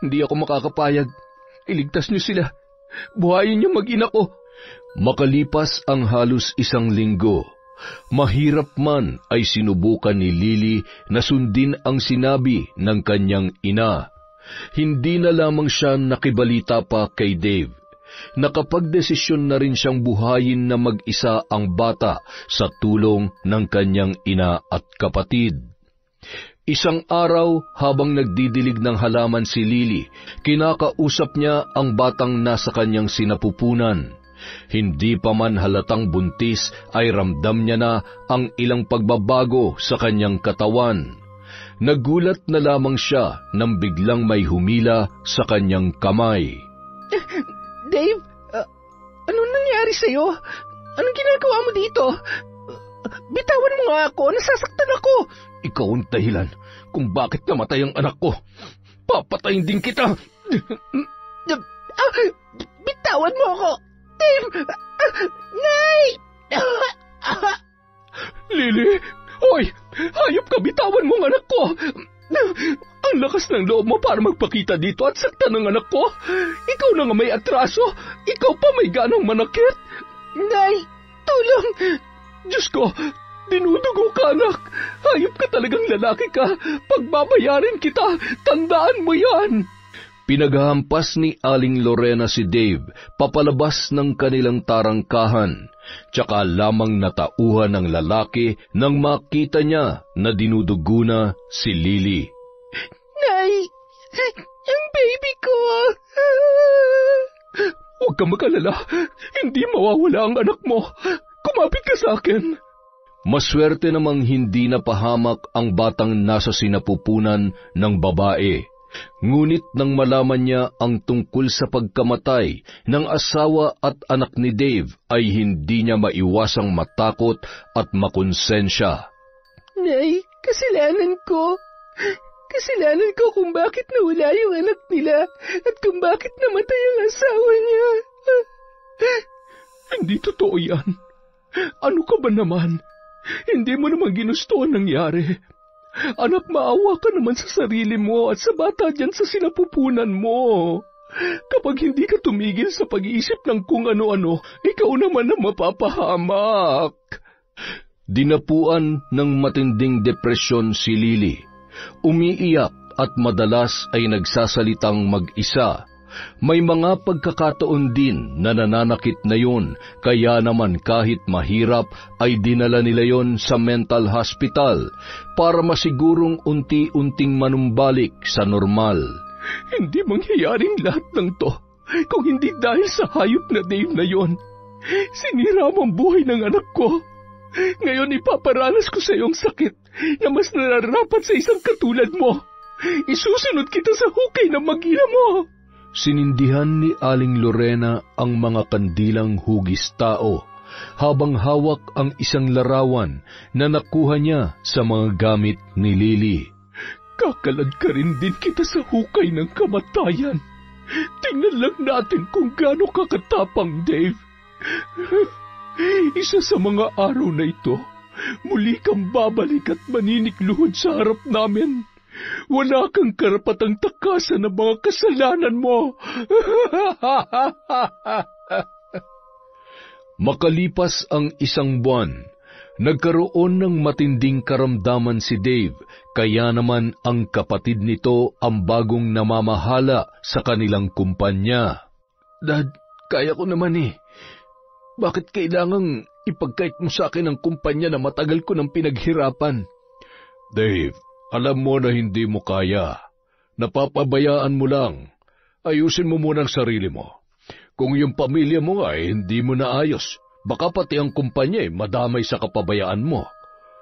Hindi ako makakapayag. Iligtas niyo sila. Buhayin niyo mag-ina ko. Makalipas ang halos 1 linggo, mahirap man ay sinubukan ni Lily na sundin ang sinabi ng kanyang ina. Hindi na lamang siya nakibalita pa kay Dave. Nakapagdesisyon na rin siyang buhayin na mag-isa ang bata sa tulong ng kanyang ina at kapatid. Isang araw, habang nagdidilig ng halaman si Lily, kinakausap niya ang batang nasa kanyang sinapupunan. Hindi pa man halatang buntis ay ramdam niya na ang ilang pagbabago sa kanyang katawan. Nagulat na lamang siya nang biglang may humila sa kanyang kamay. Dave, anong nangyari sa'yo? Anong ginagawa mo dito? Bitawan mo nga ako, nasasaktan ako. Ikaw ang dahilan kung bakit namatay ang anak ko. Papatayin din kita. Bitawan mo ako. Dave! Nay! Lily! Hoy! Hayop ka, bitawan mo ang anak ko! Ang lakas ng loob mo para magpakita dito at saktan ng anak ko. Ikaw na nga may atraso. Ikaw pa may ganong manakit. Nay! Tulong! Diyos ko! Dinudugo ka, anak. Hayop ka talagang lalaki ka. Pagbabayarin kita. Tandaan mo yan. Pinaghahampas ni Aling Lorena si Dave papalabas ng kanilang tarangkahan. Tsaka lamang natauhan ng lalaki nang makita niya na dinudugo na si Lily. Nay! Ang baby ko! Huwag kang mag-alala. Hindi mawawala ang anak mo. Kumapit ka sa akin. Maswerte namang hindi napahamak ang batang nasa sinapupunan ng babae. Ngunit nang malaman niya ang tungkol sa pagkamatay ng asawa at anak ni Dave, ay hindi niya maiwasang matakot at makonsensya. Nay, kasalanan ko. Kasalanan ko kung bakit nawala yung anak nila at kung bakit namatay ang asawa niya. Hindi totoo yan. Ano ka ba naman? Hindi mo naman ginusto ang nangyari. Anak, maawa ka naman sa sarili mo at sa bata dyan sa sinapupunan mo. Kapag hindi ka tumigil sa pag-iisip ng kung ano-ano, ikaw naman ang mapapahamak. Dinapuan ng matinding depresyon si Lily. Umiiyak at madalas ay nagsasalitang mag-isa. May mga pagkakataon din na nananakit na yun, kaya naman kahit mahirap ay dinala nila yon sa mental hospital para masigurong unti-unting manumbalik sa normal. Hindi mangyayaring lahat ng to kung hindi dahil sa hayop na Dave na yon. Sinira mo ang buhay ng anak ko. Ngayon ipaparanas ko sa iyong sakit na mas nararapat sa isang katulad mo. Isusunod kita sa hukay ng mag-ina mo. Sinindihan ni Aling Lorena ang mga kandilang hugis tao habang hawak ang isang larawan na nakuha niya sa mga gamit ni Lily. Kakalad ka rin din kita sa hukay ng kamatayan. Tingnan lang natin kung gaano kakatapang, Dave. Isa sa mga araw na ito, muli kang babalik at maninikluhod sa harap namin. Wala kang karapatang takasan ng mga kasalanan mo. Makalipas ang 1 buwan, nagkaroon ng matinding karamdaman si Dave, kaya naman ang kapatid nito ang bagong namamahala sa kanilang kumpanya. Dad, kaya ko naman eh. Bakit kailangang ipagkait mo sa akin ang kumpanya na matagal ko nang pinaghirapan? Dave, alam mo na hindi mo kaya. Napapabayaan mo lang. Ayusin mo muna ang sarili mo. Kung yung pamilya mo ay hindi mo naayos, baka pati ang kumpanya ay madamay sa kapabayaan mo.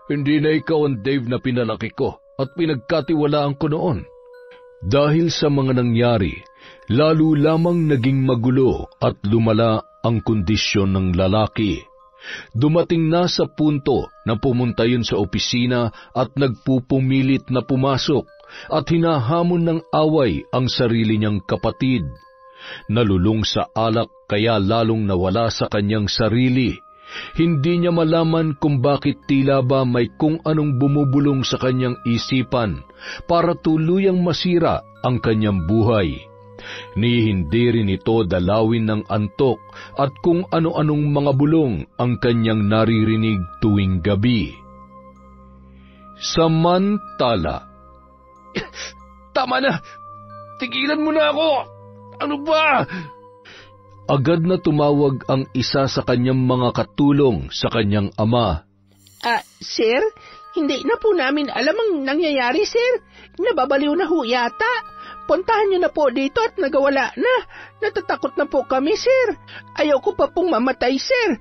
Hindi na ikaw ang Dave na pinalaki ko at pinagkatiwalaan ko noon. Dahil sa mga nangyari, lalo lamang naging magulo at lumala ang kondisyon ng lalaki. Dumating na sa punto na pumunta yun sa opisina at nagpupumilit na pumasok at hinahamon ng away ang sarili niyang kapatid. Nalulung sa alak kaya lalong nawala sa kanyang sarili. Hindi niya malaman kung bakit tila ba may kung anong bumubulong sa kanyang isipan para tuluyang masira ang kanyang buhay. Ni hindi rin ito dalawin ng antok at kung ano-anong mga bulong ang kanyang naririnig tuwing gabi. Samantala, Tama na! Tigilan mo na ako! Ano ba? Agad na tumawag ang isa sa kanyang mga katulong sa kanyang ama. Sir, hindi na po namin alam ang nangyayari, sir. Nababaliw na ho yata. Puntahan niyo na po dito at nagawala na. Natatakot na po kami, sir. Ayaw ko pa pong mamatay, sir.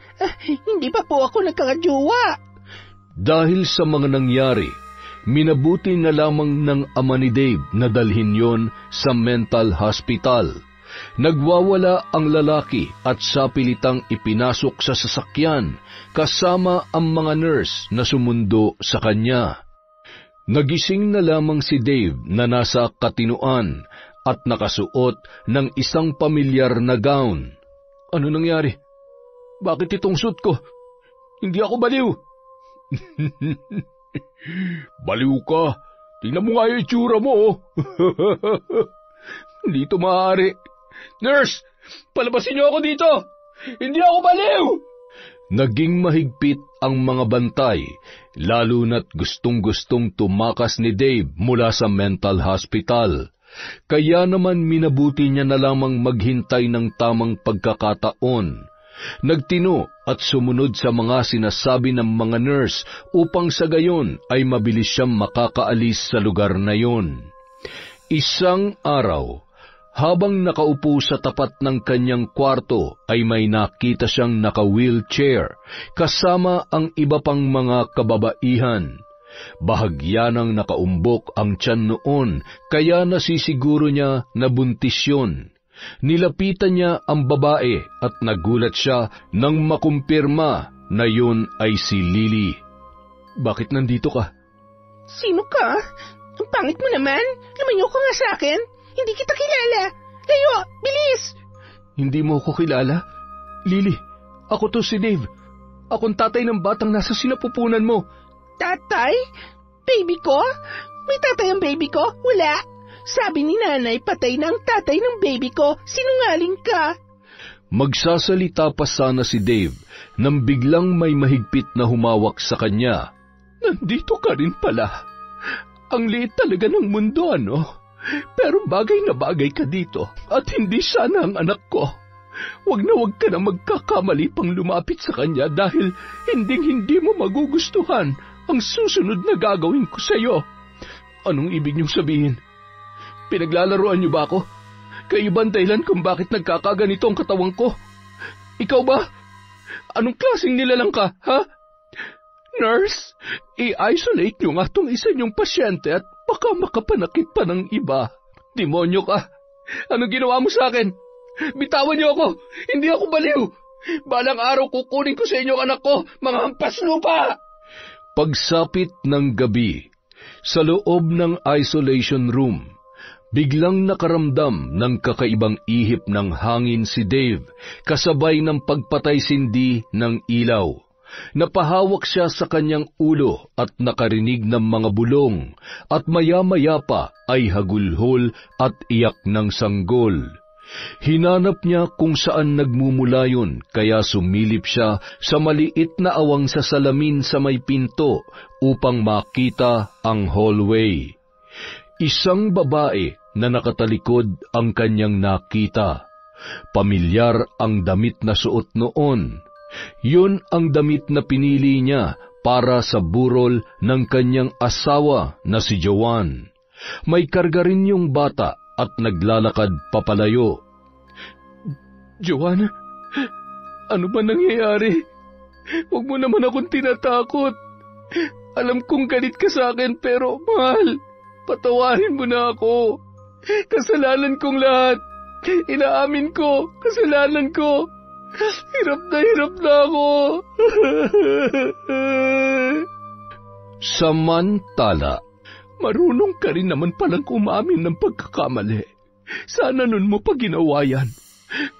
Hindi pa po ako nagkakajowa. Dahil sa mga nangyari, minabuti na lamang ng ama ni Dave na dalhin yon sa mental hospital. Nagwawala ang lalaki at sapilitang ipinasok sa sasakyan kasama ang mga nurse na sumundo sa kanya. Nagising na lamang si Dave na nasa katinuan at nakasuot ng isang pamilyar na gown. Ano nangyari? Bakit itong suit ko? Hindi ako baliw. Baliw ka. Tingnan mo nga yung itsura mo. Hindi ito maaari. Nurse! Palabasin niyo ako dito! Hindi ako baliw! Naging mahigpit ang mga bantay, lalo na't gustong-gustong tumakas ni Dave mula sa mental hospital. Kaya naman minabuti niya na lamang maghintay ng tamang pagkakataon. Nagtino at sumunod sa mga sinasabi ng mga nurse upang sa gayon ay mabilis siyang makakaalis sa lugar na yon. Isang araw, habang nakaupo sa tapat ng kanyang kwarto ay may nakita siyang naka-wheelchair kasama ang iba pang mga kababaihan. Bahagya nang nakaumbok ang tiyan noon kaya nasisiguro niya na buntis yun. Nilapitan niya ang babae at nagulat siya nang makumpirma na yun ay si Lily. Bakit nandito ka? Sino ka? Ang pangit mo naman. Lumayo ka nga sa akin. Hindi kita kilala. Layo, bilis! Hindi mo ko kilala? Lily, ako to si Dave. Akong tatay ng batang nasa sinapupunan mo. Tatay? Baby ko? May tatay ang baby ko? Wala. Sabi ni nanay, patay na ang tatay ng baby ko. Sinungaling ka. Magsasalita pa sana si Dave nang biglang may mahigpit na humawak sa kanya. Nandito ka rin pala. Ang liit talaga ng mundo, ano? Pero bagay na bagay ka dito at hindi sana ang anak ko. Wag ka na magkakamali pang lumapit sa kanya dahil hinding-hindi mo magugustuhan ang susunod na gagawin ko sa iyo. Anong ibig niyong sabihin? Pinaglalaroan niyo ba ako? Kayo ba ang dahilan kung bakit nagkakaganito ang katawan ko? Ikaw ba? Anong klaseng nilalang ka, ha? Nurse, i-isolate niyo nga tong isa niyong pasyente at baka makapanakit pa ng iba. Demonyo ka! Anong ginawa mo sa akin? Bitawan niyo ako! Hindi ako baliw! Balang araw kukunin ko sa inyo ang anak ko, mga hampas lupa! Pagsapit ng gabi, sa loob ng isolation room, biglang nakaramdam ng kakaibang ihip ng hangin si Dave, kasabay ng pagpatay-sindi ng ilaw. Napahawak siya sa kanyang ulo at nakarinig ng mga bulong, at maya-maya pa ay hagulhol at iyak ng sanggol. Hinanap niya kung saan nagmumula yun, kaya sumilip siya sa maliit na awang sa salamin sa may pinto upang makita ang hallway. Isang babae na nakatalikod ang kanyang nakita. Pamilyar ang damit na suot noon. Yun ang damit na pinili niya para sa burol ng kanyang asawa na si Joanne. May karga rin yung bata at naglalakad papalayo. Joanne, ano ba nangyayari? Huwag mo naman akong tinatakot. Alam kong galit ka sa akin pero mahal, patawarin mo na ako. Kasalanan kong lahat. Inaamin ko, kasalanan ko. Hirap na ako. Samantala, marunong ka rin naman palang umamin ng pagkakamali. Sana nun mo pa ginawa yan.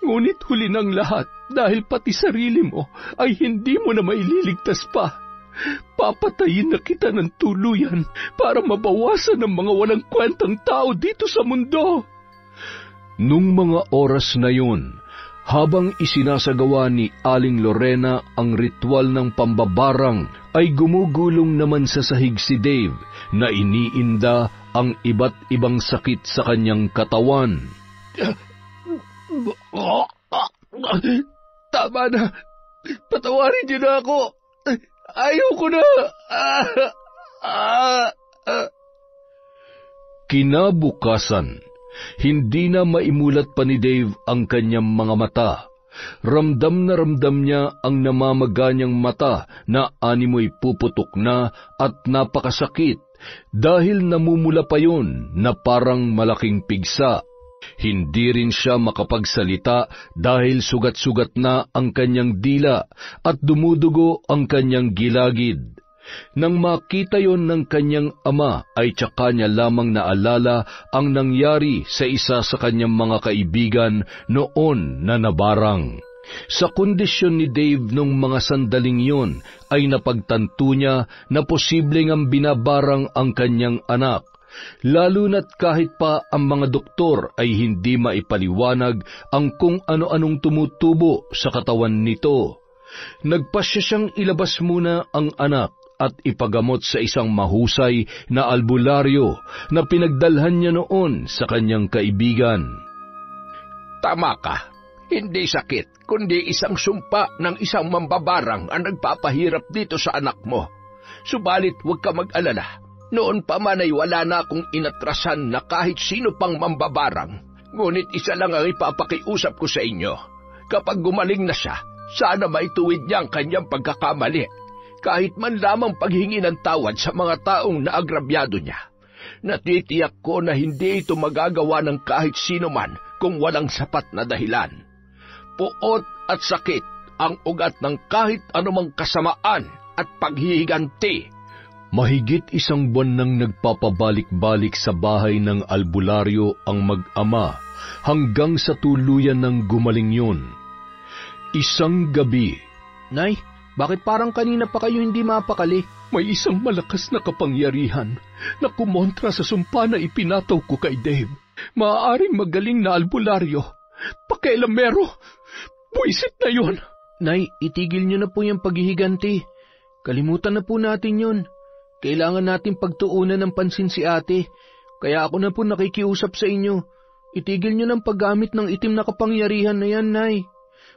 Ngunit huli ng lahat, dahil pati sarili mo ay hindi mo na maililigtas pa. Papatayin na kita ng tuluyan para mabawasan ang mga walang kwentang tao dito sa mundo. Nung mga oras na yun, habang isinasagawa ni Aling Lorena ang ritual ng pambabarang, ay gumugulong naman sa sahig si Dave na iniinda ang iba't ibang sakit sa kanyang katawan. Tama na. Patawarin niyo na ako. Ayoko na. Kinabukasan, hindi na maimulat pa ni Dave ang kanyang mga mata. Ramdam na ramdam niya ang namamaganyang mata na animoy puputok na at napakasakit dahil namumula pa yun na parang malaking pigsa. Hindi rin siya makapagsalita dahil sugat-sugat na ang kanyang dila at dumudugo ang kanyang gilagid. Nang makita yon ng kanyang ama ay tsaka niya lamang naalala ang nangyari sa isa sa kanyang mga kaibigan noon na nabarang. Sa kondisyon ni Dave nung mga sandaling yon ay napagtanto niya na posibleng ang binabarang ang kanyang anak, lalo na't kahit pa ang mga doktor ay hindi maipaliwanag ang kung ano-anong tumutubo sa katawan nito. Nagpasya siyang ilabas muna ang anak at ipagamot sa isang mahusay na albularyo na pinagdalhan niya noon sa kanyang kaibigan. Tama ka. Hindi sakit, kundi isang sumpa ng isang mambabarang ang nagpapahirap dito sa anak mo. Subalit huwag ka mag-alala. Noon pa man ay wala na akong inatrasan na kahit sino pang mambabarang. Ngunit isa lang ang ipapakiusap ko sa inyo. Kapag gumaling na siya, sana maituwid niya ang kanyang pagkakamali. Kahit man lamang paghingi ng tawad sa mga taong naagrabyado niya. Natitiyak ko na hindi ito magagawa ng kahit sino man kung walang sapat na dahilan. Puot at sakit ang ugat ng kahit anumang kasamaan at paghihiganti. Mahigit 1 buwan nang nagpapabalik-balik sa bahay ng albularyo ang mag-ama hanggang sa tuluyan ng gumaling yun. Isang gabi, Nay, bakit parang kanina pa kayo hindi mapakali? May isang malakas na kapangyarihan na kumontra sa sumpa na ipinataw ko kay Dave. Maaaring magaling na albularyo. Pakailamero. Buisit na yun. Nay, itigil niyo na po yung paghihiganti. Kalimutan na po natin yun. Kailangan natin pagtuunan ng pansin si ate. Kaya ako na po nakikiusap sa inyo. Itigil niyo ng paggamit ng itim na kapangyarihan na yan, Nay.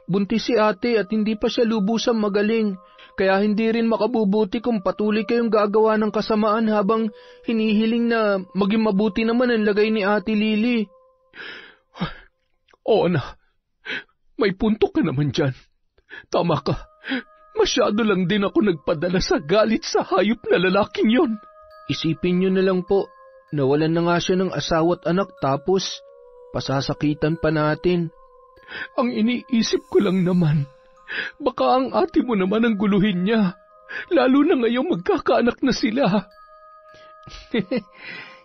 Buntis si ate at hindi pa siya lubusang magaling. Kaya hindi rin makabubuti kung patuloy kayong gagawa ng kasamaan habang hinihiling na maging mabuti naman ang lagay ni Ate Lily. Oo na. May punto ka naman dyan. Tama ka. Masyado lang din ako nagpadala sa galit sa hayop na lalaking yon. Isipin niyo na lang po, nawalan na nga siya ng asawa't anak tapos pasasakitan pa natin. Ang iniisip ko lang naman, baka ang ate mo naman ang guluhin niya, lalo na ngayong magkakaanak na sila.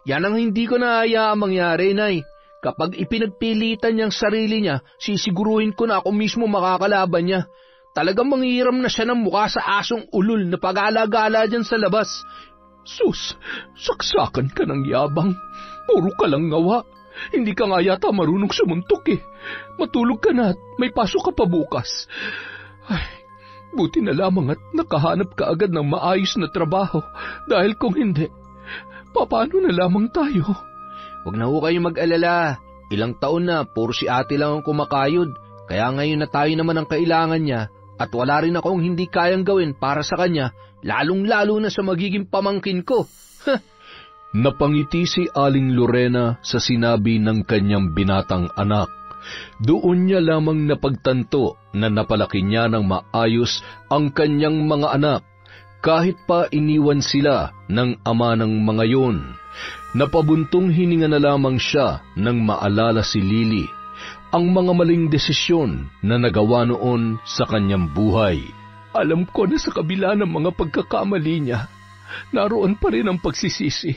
Yan ang hindi ko naayaang mangyari, Nay. Kapag ipinagpilitan niyang sarili niya, sisiguruhin ko na ako mismo makakalaban niya. Talagang manghihiram na siya ng mukha sa asong ulol na pag-alagala dyan sa labas. Sus, saksakan ka ng yabang. Puro ka lang ngawa. Hindi ka nga yata marunong sumuntok eh. Matulog ka na at may pasok ka pa bukas. Ay, buti na lamang at nakahanap ka agad ng maayos na trabaho. Dahil kung hindi, paano na lamang tayo? Huwag na ho kayo mag-alala. Ilang taon na, puro si ate lang ang kumakayod. Kaya ngayon na tayo naman ang kailangan niya. At wala rin akong hindi kayang gawin para sa kanya, lalong-lalo na sa magiging pamangkin ko. Napangiti si Aling Lorena sa sinabi ng kanyang binatang anak. Doon niya lamang napagtanto na napalaki niya ng maayos ang kanyang mga anak, kahit pa iniwan sila ng ama ng mga yon. Napabuntong hininga na lamang siya nang maalala si Lily, ang mga maling desisyon na nagawa noon sa kanyang buhay. Alam ko na sa kabila ng mga pagkakamali niya, naroon pa rin ang pagsisisi.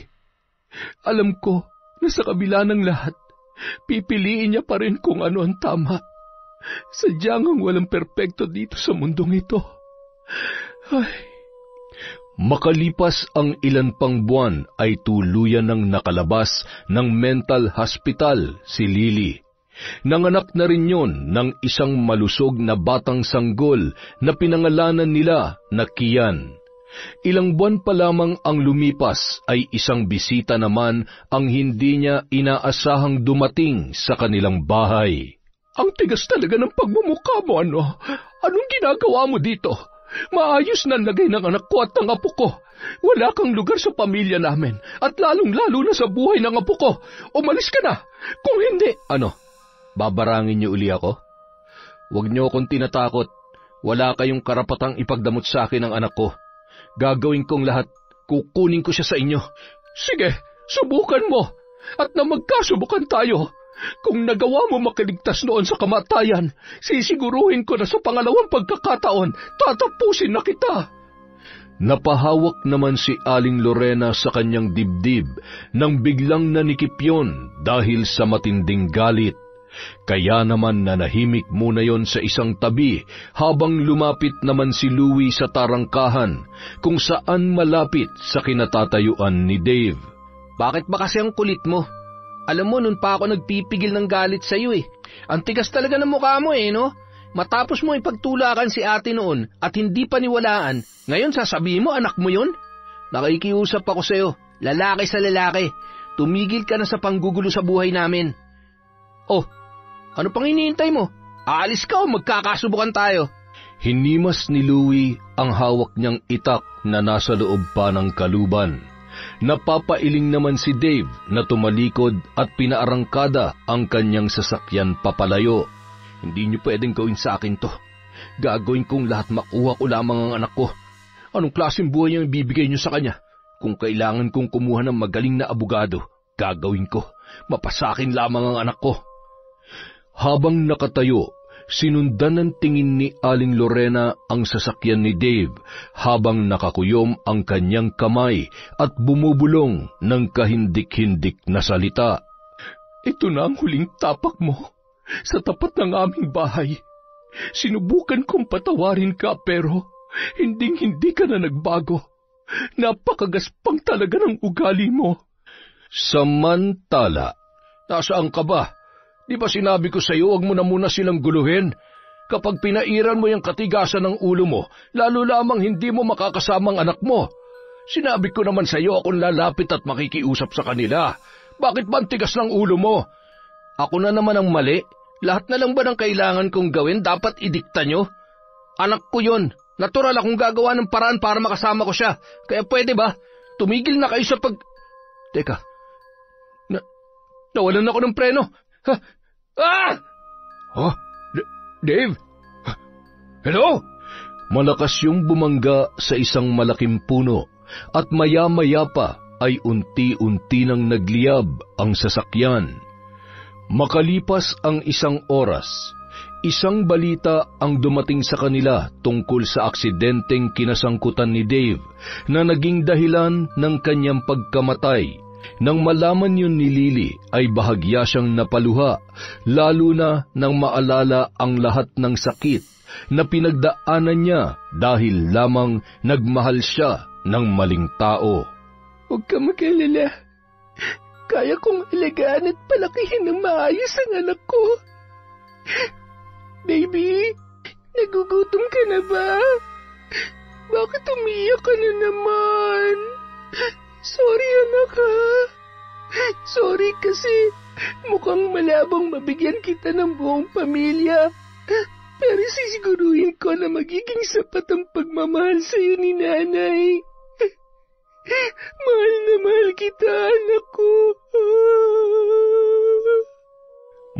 Alam ko na sa kabila ng lahat, pipiliin niya pa rin kung ano ang tama. Sadyang ang walang perpekto dito sa mundong ito. Ay. Makalipas ang ilan pang buwan ay tuluyan ng nakalabas ng mental hospital si Lily. Nanganak na rin yon ng isang malusog na batang sanggol na pinangalanan nila na Kian. Ilang buwan pa lamang ang lumipas ay isang bisita naman ang hindi niya inaasahang dumating sa kanilang bahay. Ang tigas talaga ng pagmumukha mo, ano? Anong ginagawa mo dito? Maayos na lagay ng anak ko at ng apo ko. Wala kang lugar sa pamilya namin at lalong-lalo na sa buhay ng apo ko. Umalis ka na. Kung hindi... Ano? Babarangin niyo uli ako? Huwag niyo akong tinatakot. Wala kayong karapatang ipagdamot sa akin ang anak ko. Gagawin kong lahat. Kukunin ko siya sa inyo. Sige, subukan mo. At na magkasubukan tayo. Kung nagawa mo makiligtas noon sa kamatayan, sisiguruhin ko na sa pangalawang pagkakataon, tatapusin na kita. Napahawak naman si Aling Lorena sa kanyang dibdib nang biglang nanikip yun dahil sa matinding galit. Kaya naman nanahimik muna yon sa isang tabi habang lumapit naman si Louie sa tarangkahan kung saan malapit sa kinatatayuan ni Dave. Bakit ba kasi ang kulit mo? Alam mo, nun pa ako nagpipigil ng galit sa'yo eh. Ang tigas talaga ng mukha mo eh, no? Matapos mo ipagtulakan si ate noon at hindi paniwalaan, ngayon sasabihin mo anak mo yun? Nakikiusap ako sa'yo, lalaki sa lalaki. Tumigil ka na sa panggugulo sa buhay namin. Oh, ano pang hinihintay mo? Aalis ka o magkakasubukan tayo? Hinimas ni Louie ang hawak niyang itak na nasa loob pa ng kaluban. Napapailing naman si Dave na tumalikod at pinaarangkada ang kanyang sasakyan papalayo. Hindi niyo pwedeng gawin sa akin to. Gagawin kong lahat makuha ko lamang ang anak ko. Anong klaseng buhay ang ibibigay niyo sa kanya? Kung kailangan kong kumuha ng magaling na abogado, gagawin ko. Mapasakin lamang ang anak ko. Habang nakatayo, sinundan ng tingin ni Aling Lorena ang sasakyan ni Dave habang nakakuyom ang kanyang kamay at bumubulong ng kahindik-hindik na salita. Ito na ang huling tapak mo sa tapat ng aming bahay. Sinubukan kong patawarin ka pero hinding-hindi ka na nagbago. Napakagaspang talaga ng ugali mo. Samantala, nasaan ka ba? Di ba sinabi ko sa iyo, huwag mo na muna silang guluhin? Kapag pinairan mo yung katigasan ng ulo mo, lalo lamang hindi mo makakasamang anak mo. Sinabi ko naman sa iyo akong lalapit at makikiusap sa kanila. Bakit ba ang tigas ng ulo mo? Ako na naman ang mali. Lahat na lang ba ng kailangan kong gawin dapat idikta nyo? Anak ko yon. Natural akong gagawa ng paraan para makasama ko siya. Kaya pwede ba? Tumigil na kayo sa Teka. Nawalan ako ng preno. Ha? Ah! Oh, Dave? Hello? Malakas yung bumangga sa isang malaking puno at maya-maya pa ay unti-unti nang nagliyab ang sasakyan. Makalipas ang isang oras, isang balita ang dumating sa kanila tungkol sa aksidenteng kinasangkutan ni Dave na naging dahilan ng kanyang pagkamatay. Nang malaman yun ni Lily ay bahagya siyang napaluha, lalo na nang maalala ang lahat ng sakit na pinagdaanan niya dahil lamang nagmahal siya ng maling tao. Huwag ka mag-alala. Kaya kong alagaan at palakihin ng maayos ang anak ko. Baby, nagugutom ka na ba? Bakit umiyak ka na naman? Sorry anak ha. Sorry kasi mukhang malabong mabigyan kita ng buong pamilya. Pero sisiguruhin ko na magiging sapat ang pagmamahal sa iyo ni nanay. Mahal na mahal kita, anak ko.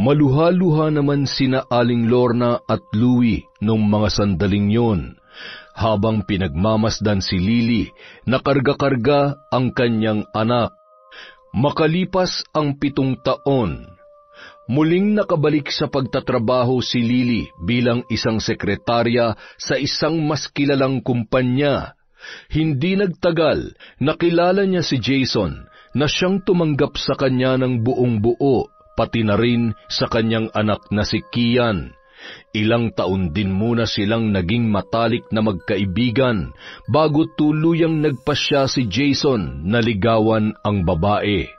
Maluha-luha naman sina Aling Lorna at Louie nung mga sandaling yon, habang pinagmamasdan si Lily na karga-karga ang kanyang anak. Makalipas ang 7 taon, muling nakabalik sa pagtatrabaho si Lily bilang isang sekretarya sa isang mas kilalang kumpanya. Hindi nagtagal, nakilala niya si Jason na siyang tumanggap sa kanya ng buong buo, pati na rin sa kanyang anak na si Kian. Ilang taon din muna silang naging matalik na magkaibigan bago tuluyang nagpasya si Jason na ligawan ang babae.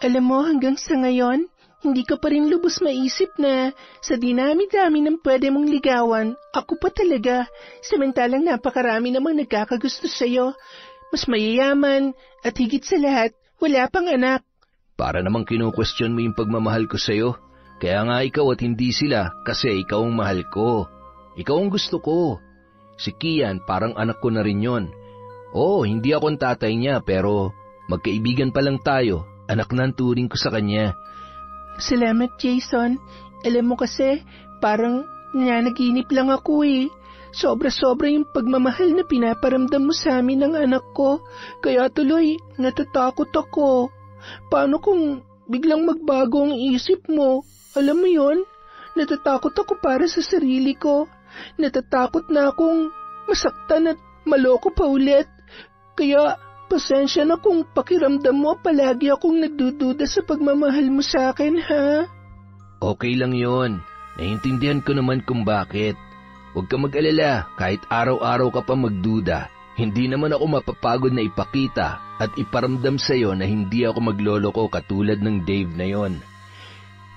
Alam mo, hanggang sa ngayon, hindi ko pa rin lubos maisip na sa dinami-dami ng pwede mong ligawan, ako pa talaga, samantalang napakarami namang nagkakagusto sa'yo. Mas mayayaman at higit sa lahat, wala pang anak. Para namang kinu-question mo yung pagmamahal ko sa'yo. Kaya nga ikaw at hindi sila kasi ikaw ang mahal ko. Ikaw ang gusto ko. Si Kian parang anak ko na rin yon. Oo, hindi ako ang tatay niya pero magkaibigan pa lang tayo. Anak na ang turing ko sa kanya. Salamat, Jason. Alam mo kasi, parang nananaginip lang ako eh. Sobra-sobra yung pagmamahal na pinaparamdam mo sa amin ng anak ko. Kaya tuloy, natatakot ako. Paano kung biglang magbago ang isip mo? Alam mo yon? Natatakot ako para sa sarili ko. Natatakot na akong masaktan at maloko pa ulit. Kaya pasensya na kung pakiramdam mo palagi akong nagdududa sa pagmamahal mo sa akin, ha? Okay lang yon. Naiintindihan ko naman kung bakit. Huwag ka mag-alala, kahit araw-araw ka pa magduda, hindi naman ako mapapagod na ipakita at iparamdam sa'yo na hindi ako magloloko katulad ng Dave na yon.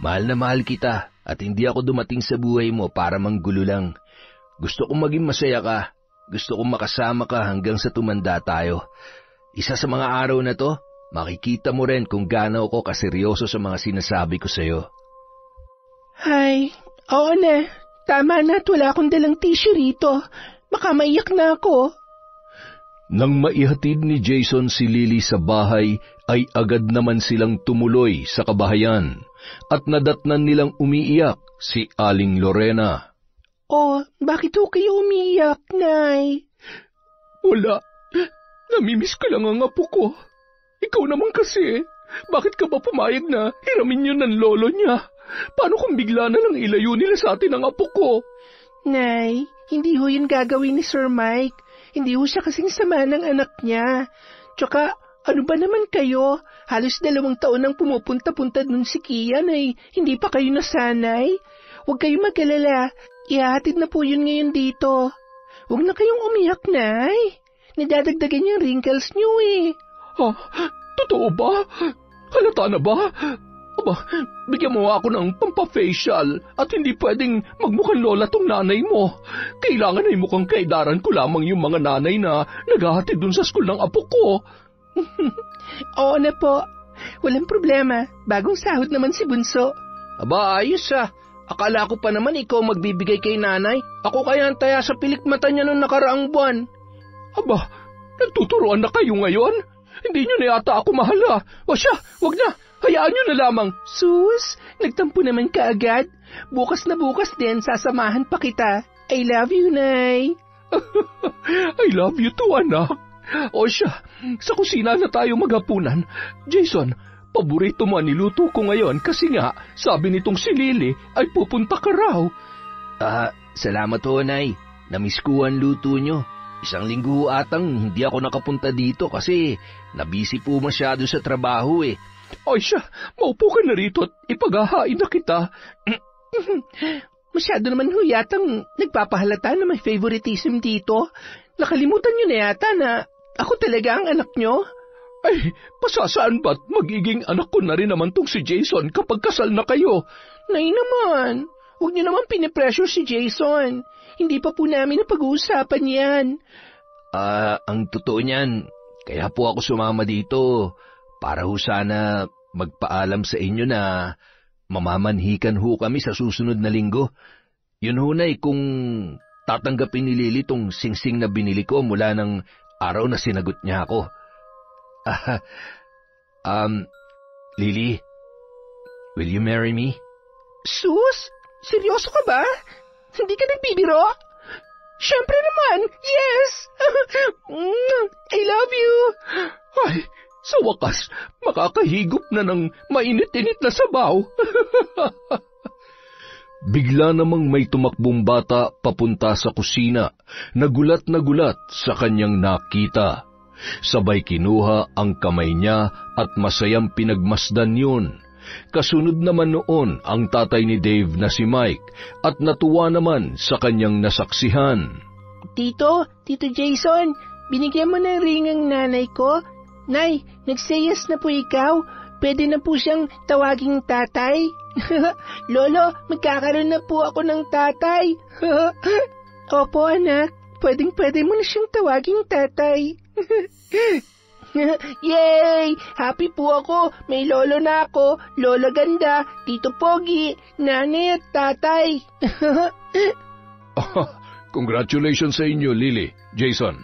Mahal na mahal kita at hindi ako dumating sa buhay mo para manggulo lang. Gusto kong maging masaya ka, gusto kong makasama ka hanggang sa tumanda tayo. Isa sa mga araw na to, makikita mo rin kung gaano ako kaseryoso sa mga sinasabi ko sa'yo. Ay, oo na. Tama na at wala akong dalang tissue rito. Baka maiyak na ako. Nang maihatid ni Jason si Lily sa bahay, ay agad naman silang tumuloy sa kabahayan at nadatnan nilang umiiyak si Aling Lorena. Oh, bakit ho kayo umiiyak, Nay? Wala. Namimiss ko lang ang apo ko. Ikaw naman kasi. Bakit ka ba pumayag na hiramin yun ng lolo niya? Paano kung bigla na lang ilayo nila sa atin ang apo ko? Nay, hindi ho yun gagawin ni Sir Mike. Hindi ho siya kasing sama ng anak niya. Tsaka, ano ba naman kayo? Halos 2 taon nang pumupunta-punta dun si Kian ay hindi pa kayo nasanay. Huwag kayong mag-alala. Ihahatid na po yun ngayon dito. Huwag na kayong umiyak, Nay. Nadadagdagan yung wrinkles niyo eh. Ha? Totoo ba? Halata na ba? Aba, bigyan mo ako ng pampafacial at hindi pwedeng magmukhang lola tong nanay mo. Kailangan ay mukhang kaidaran ko lamang yung mga nanay na naghahatid dun sa school ng apo ko. Oo na po. Walang problema. Bagong sahod naman si Bunso. Aba, ayos ah. Akala ko pa naman ikaw magbibigay kay nanay. Ako kaya ang taya sa pilikmata niya noong nakaraang buwan. Aba, nagtuturoan na kayo ngayon? Hindi nyo na yata ako mahala. O siya, wag na. Hayaan nyo na lamang. Sus, nagtampo naman ka agad. Bukas na bukas din, sasamahan pa kita. I love you, Nay. I love you too, anak. O siya, sa kusina na tayo maghapunan. Jason, paborito mo ang niluto ko ngayon kasi nga, sabi nitong si Lily ay pupunta ka raw. Salamat ho, Nay. Namiss ko ang luto nyo. 1 linggo atang hindi ako nakapunta dito kasi nabisi po masyado sa trabaho eh. Ay siya, maupo ka na rito at ipaghahain na kita. Masyado naman ho yatang nagpapahalata na may favoritism dito. Nakalimutan nyo na yata na ako talaga ang anak nyo. Ay, pasasaan ba't magiging anak ko na rin naman tong si Jason kapag kasal na kayo? Nay naman, huwag nyo naman pinipressure si Jason. Hindi pa po namin napag-uusapan yan. Ang totoo niyan, kaya po ako sumama dito para ho sana magpaalam sa inyo na mamamanhikan ho kami sa susunod na linggo. Yun ho, Nay, kung tatanggapin ni Lily tong singsing na binili ko mula ng araw na sinagot niya ako. Lily, will you marry me? Sus, seryoso ka ba? Hindi ka nagbibiro? Siyempre naman, yes! I love you! Ay, sa wakas, makakahigop na ng mainit-init na sabaw. Bigla namang may tumakbong bata papunta sa kusina, nagulat sa kanyang nakita. Sabay kinuha ang kamay niya at masayang pinagmasdan yun. Kasunod naman noon ang tatay ni Dave na si Mike at natuwa naman sa kanyang nasaksihan. Tito Jason, binigyan mo ng ring ang nanay ko. Nay, nagsayas na po ikaw. Pwede na po siyang tawaging tatay. Lolo, magkakaroon na po ako ng tatay. Opo anak, pwede mo na siyang tawaging tatay. Yay! Happy po ako. May lolo na ako. Lola ganda, Tito Pogi, nanay at tatay. Congratulations sa inyo, Lily, Jason.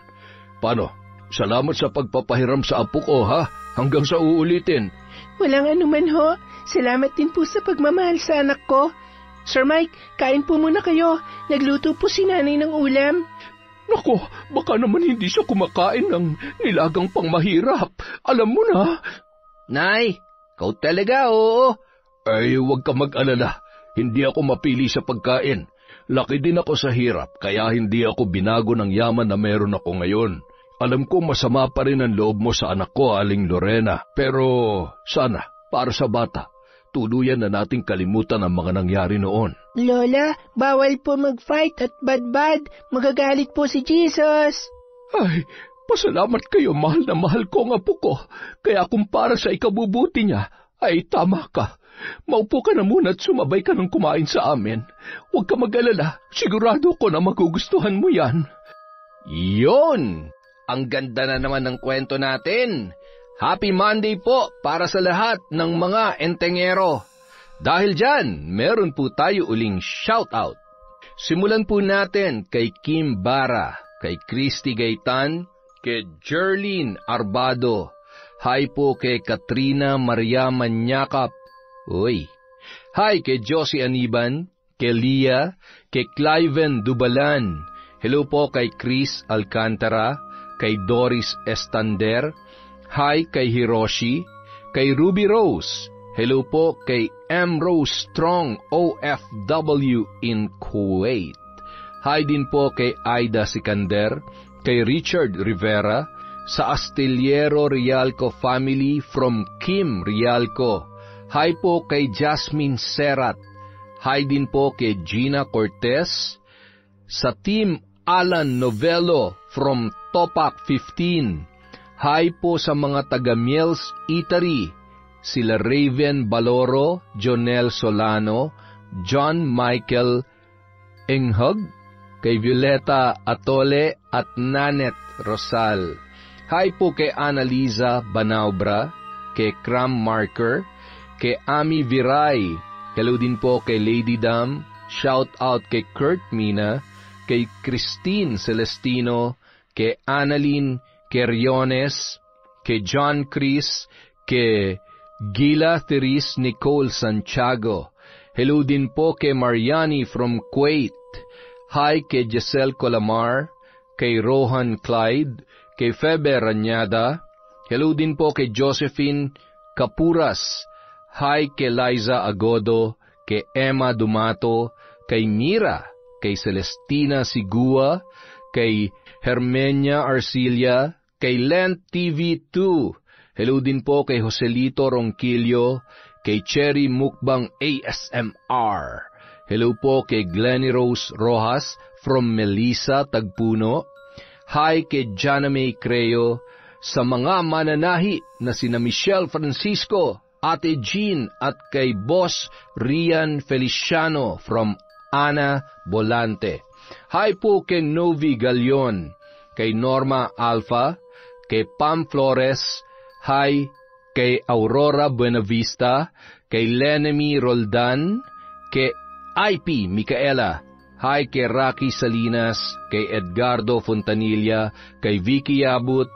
Paano? Salamat sa pagpapahiram sa apo ko, ha? Hanggang sa uulitin. Walang anuman ho. Salamat din po sa pagmamahal sa anak ko. Sir Mike, kain po muna kayo. Nagluto po si nanay ng ulam. Nako, baka naman hindi siya kumakain ng nilagang pangmahirap. Alam mo na. Nay, ikaw talaga, oo. Ay, huwag ka mag-alala. Hindi ako mapili sa pagkain. Laki din ako sa hirap, kaya hindi ako binago ng yaman na meron ako ngayon. Alam ko masama pa rin ang loob mo sa anak ko, Aling Lorena. Pero sana, para sa bata, tuluyan na nating kalimutan ang mga nangyari noon. Lola, bawal po mag-fight at bad-bad. Magagalit po si Jesus. Ay, pasalamat kayo, mahal na mahal ko ang apo ko. Kaya kung para sa ikabubuti niya, ay tama ka. Maupo ka na muna at sumabay ka ng kumain sa amin. Huwag ka mag-alala, sigurado ko na magugustuhan mo yan. Yon! Ang ganda na naman ng kwento natin. Happy Monday po para sa lahat ng mga entengero. Dahil dyan, meron po tayo uling shoutout. Simulan po natin kay Kim Bara, kay Christy Gaitan, kay Jerlyn Arbado. Hi po kay Katrina Maria Manyakap. Uy. Hi kay Josie Aniban, kay Lia, kay Cliven Dubalan. Hello po kay Chris Alcantara, kay Doris Estander. Hi kay Hiroshi, kay Ruby Rose. Hello po kay M. Rose Strong OFW in Kuwait. Hi din po kay Aida Sikander, kay Richard Rivera, sa Astillero Rialco family from Kim Rialco. Hi po kay Jasmine Serat. Hi din po kay Gina Cortez, sa Team Alan Novello from Topak 15. Hi po sa mga taga Miel's Eatery, sila Raven Baloro, Jonel Solano, John Michael Enghug, kay Violeta Atole at Nanet Rosal. Hi po kay Annaliza Banaubra, kay Cram Marker, kay Ami Viray. Hello din po kay Lady Dam. Shout out kay Kurt Mina, kay Christine Celestino, kay Annalyn Queriones, kay John Chris, kay Gila Therese Nicole Santiago. Hello din po kay Mariani from Kuwait. Hi kay Giselle Colamar, kay Rohan Clyde, kay Febe Ranyada. Hello din po kay Josephine Capuras. Hi kay Liza Agodo, kay Emma Dumato, kay Mira, kay Celestina Sigua, kay Hermenia Arcilia, kay Lent TV2. Hello din po kay Joselito Ronquillo, kay Cherry Mukbang ASMR. Hello po kay Glenny Rose Rojas from Melissa Tagpuno. Hi kay Jana May Creo, sa mga mananahi na sina Michelle Francisco, Ate Jean at kay Boss Rian Feliciano from Ana Bolante. Hi po kay Novi Galion, kay Norma Alpha, kay Pam Flores. Hi kay Aurora Buenavista, kay Lenemy Roldan, kay IP Micaela. Hi kay Rocky Salinas, kay Edgardo Fontanilla, kay Vicky Abut.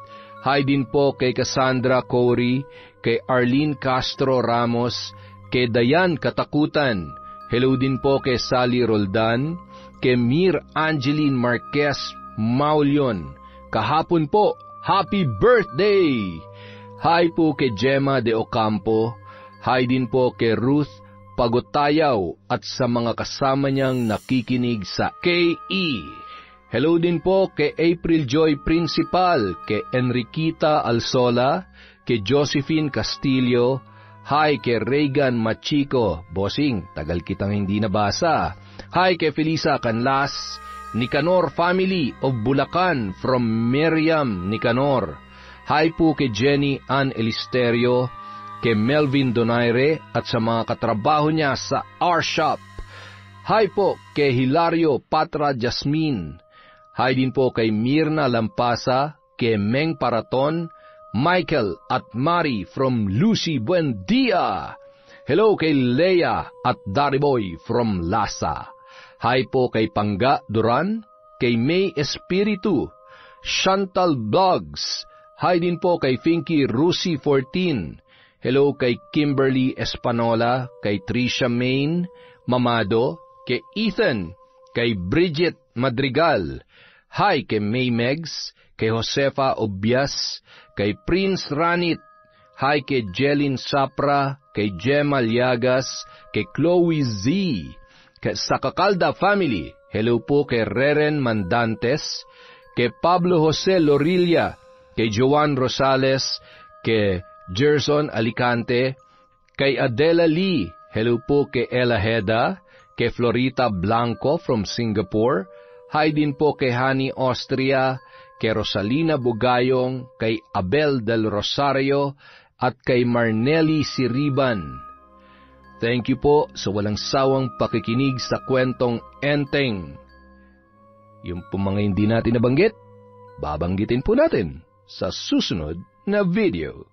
Hi din po kay Cassandra Cory, kay Arlene Castro Ramos, kay Dayan Katakutan. Hello din po kay Sally Roldan, kay Mir Angeline Marquez Maulion. Kahapon po, happy birthday! Hi po kay Gemma de Ocampo. Hi din po kay Ruth Pagotayaw at sa mga kasama niyang nakikinig sa KE. Hello din po kay April Joy Principal, kay Enriquita Alsola, kay Josephine Castillo. Hi kay Reagan Machiko, bossing, tagal kitang hindi nabasa. Hi kay Felisa Canlas, Nicanor family of Bulacan from Miriam Nicanor. Hi po kay Jenny Ann Elisterio, kay Melvin Donaire at sa mga katrabaho niya sa R-Shop. Hi po kay Hilario Patra Jasmine. Hi din po kay Mirna Lampasa, kay Meng Paraton, Michael at Mari from Lucy Buendia. Hello kay Leia at Dariboy from Lasa. Hi po kay Pangga Duran, kay May Espiritu, Chantal Vlogs. Hi din po kay Finky Rusi 14. Hello kay Kimberly Espanola, kay Tricia Main, Mamado, kay Ethan, kay Bridget Madrigal. Hi kay May Megs, kay Josefa Obias, kay Prince Ranit. Hi kay Jelin Sapra, kay Gemma Liagas, kay Chloe Z. Sa Kakalda family, hello po kay Reren Mandantes, kay Pablo Jose Lorilla, kay Joan Rosales, kay Gerson Alicante, kay Adela Lee, hello po kay Ella Heda, kay Florita Blanco from Singapore. Hi din po kay Hani Austria, kay Rosalina Bugayong, kay Abel del Rosario, at kay Marnelli Siriban. Thank you po sa walang sawang pakikinig sa kwentong Enteng. Yung po mga hindi natin nabanggit, babanggitin po natin sa susunod na video.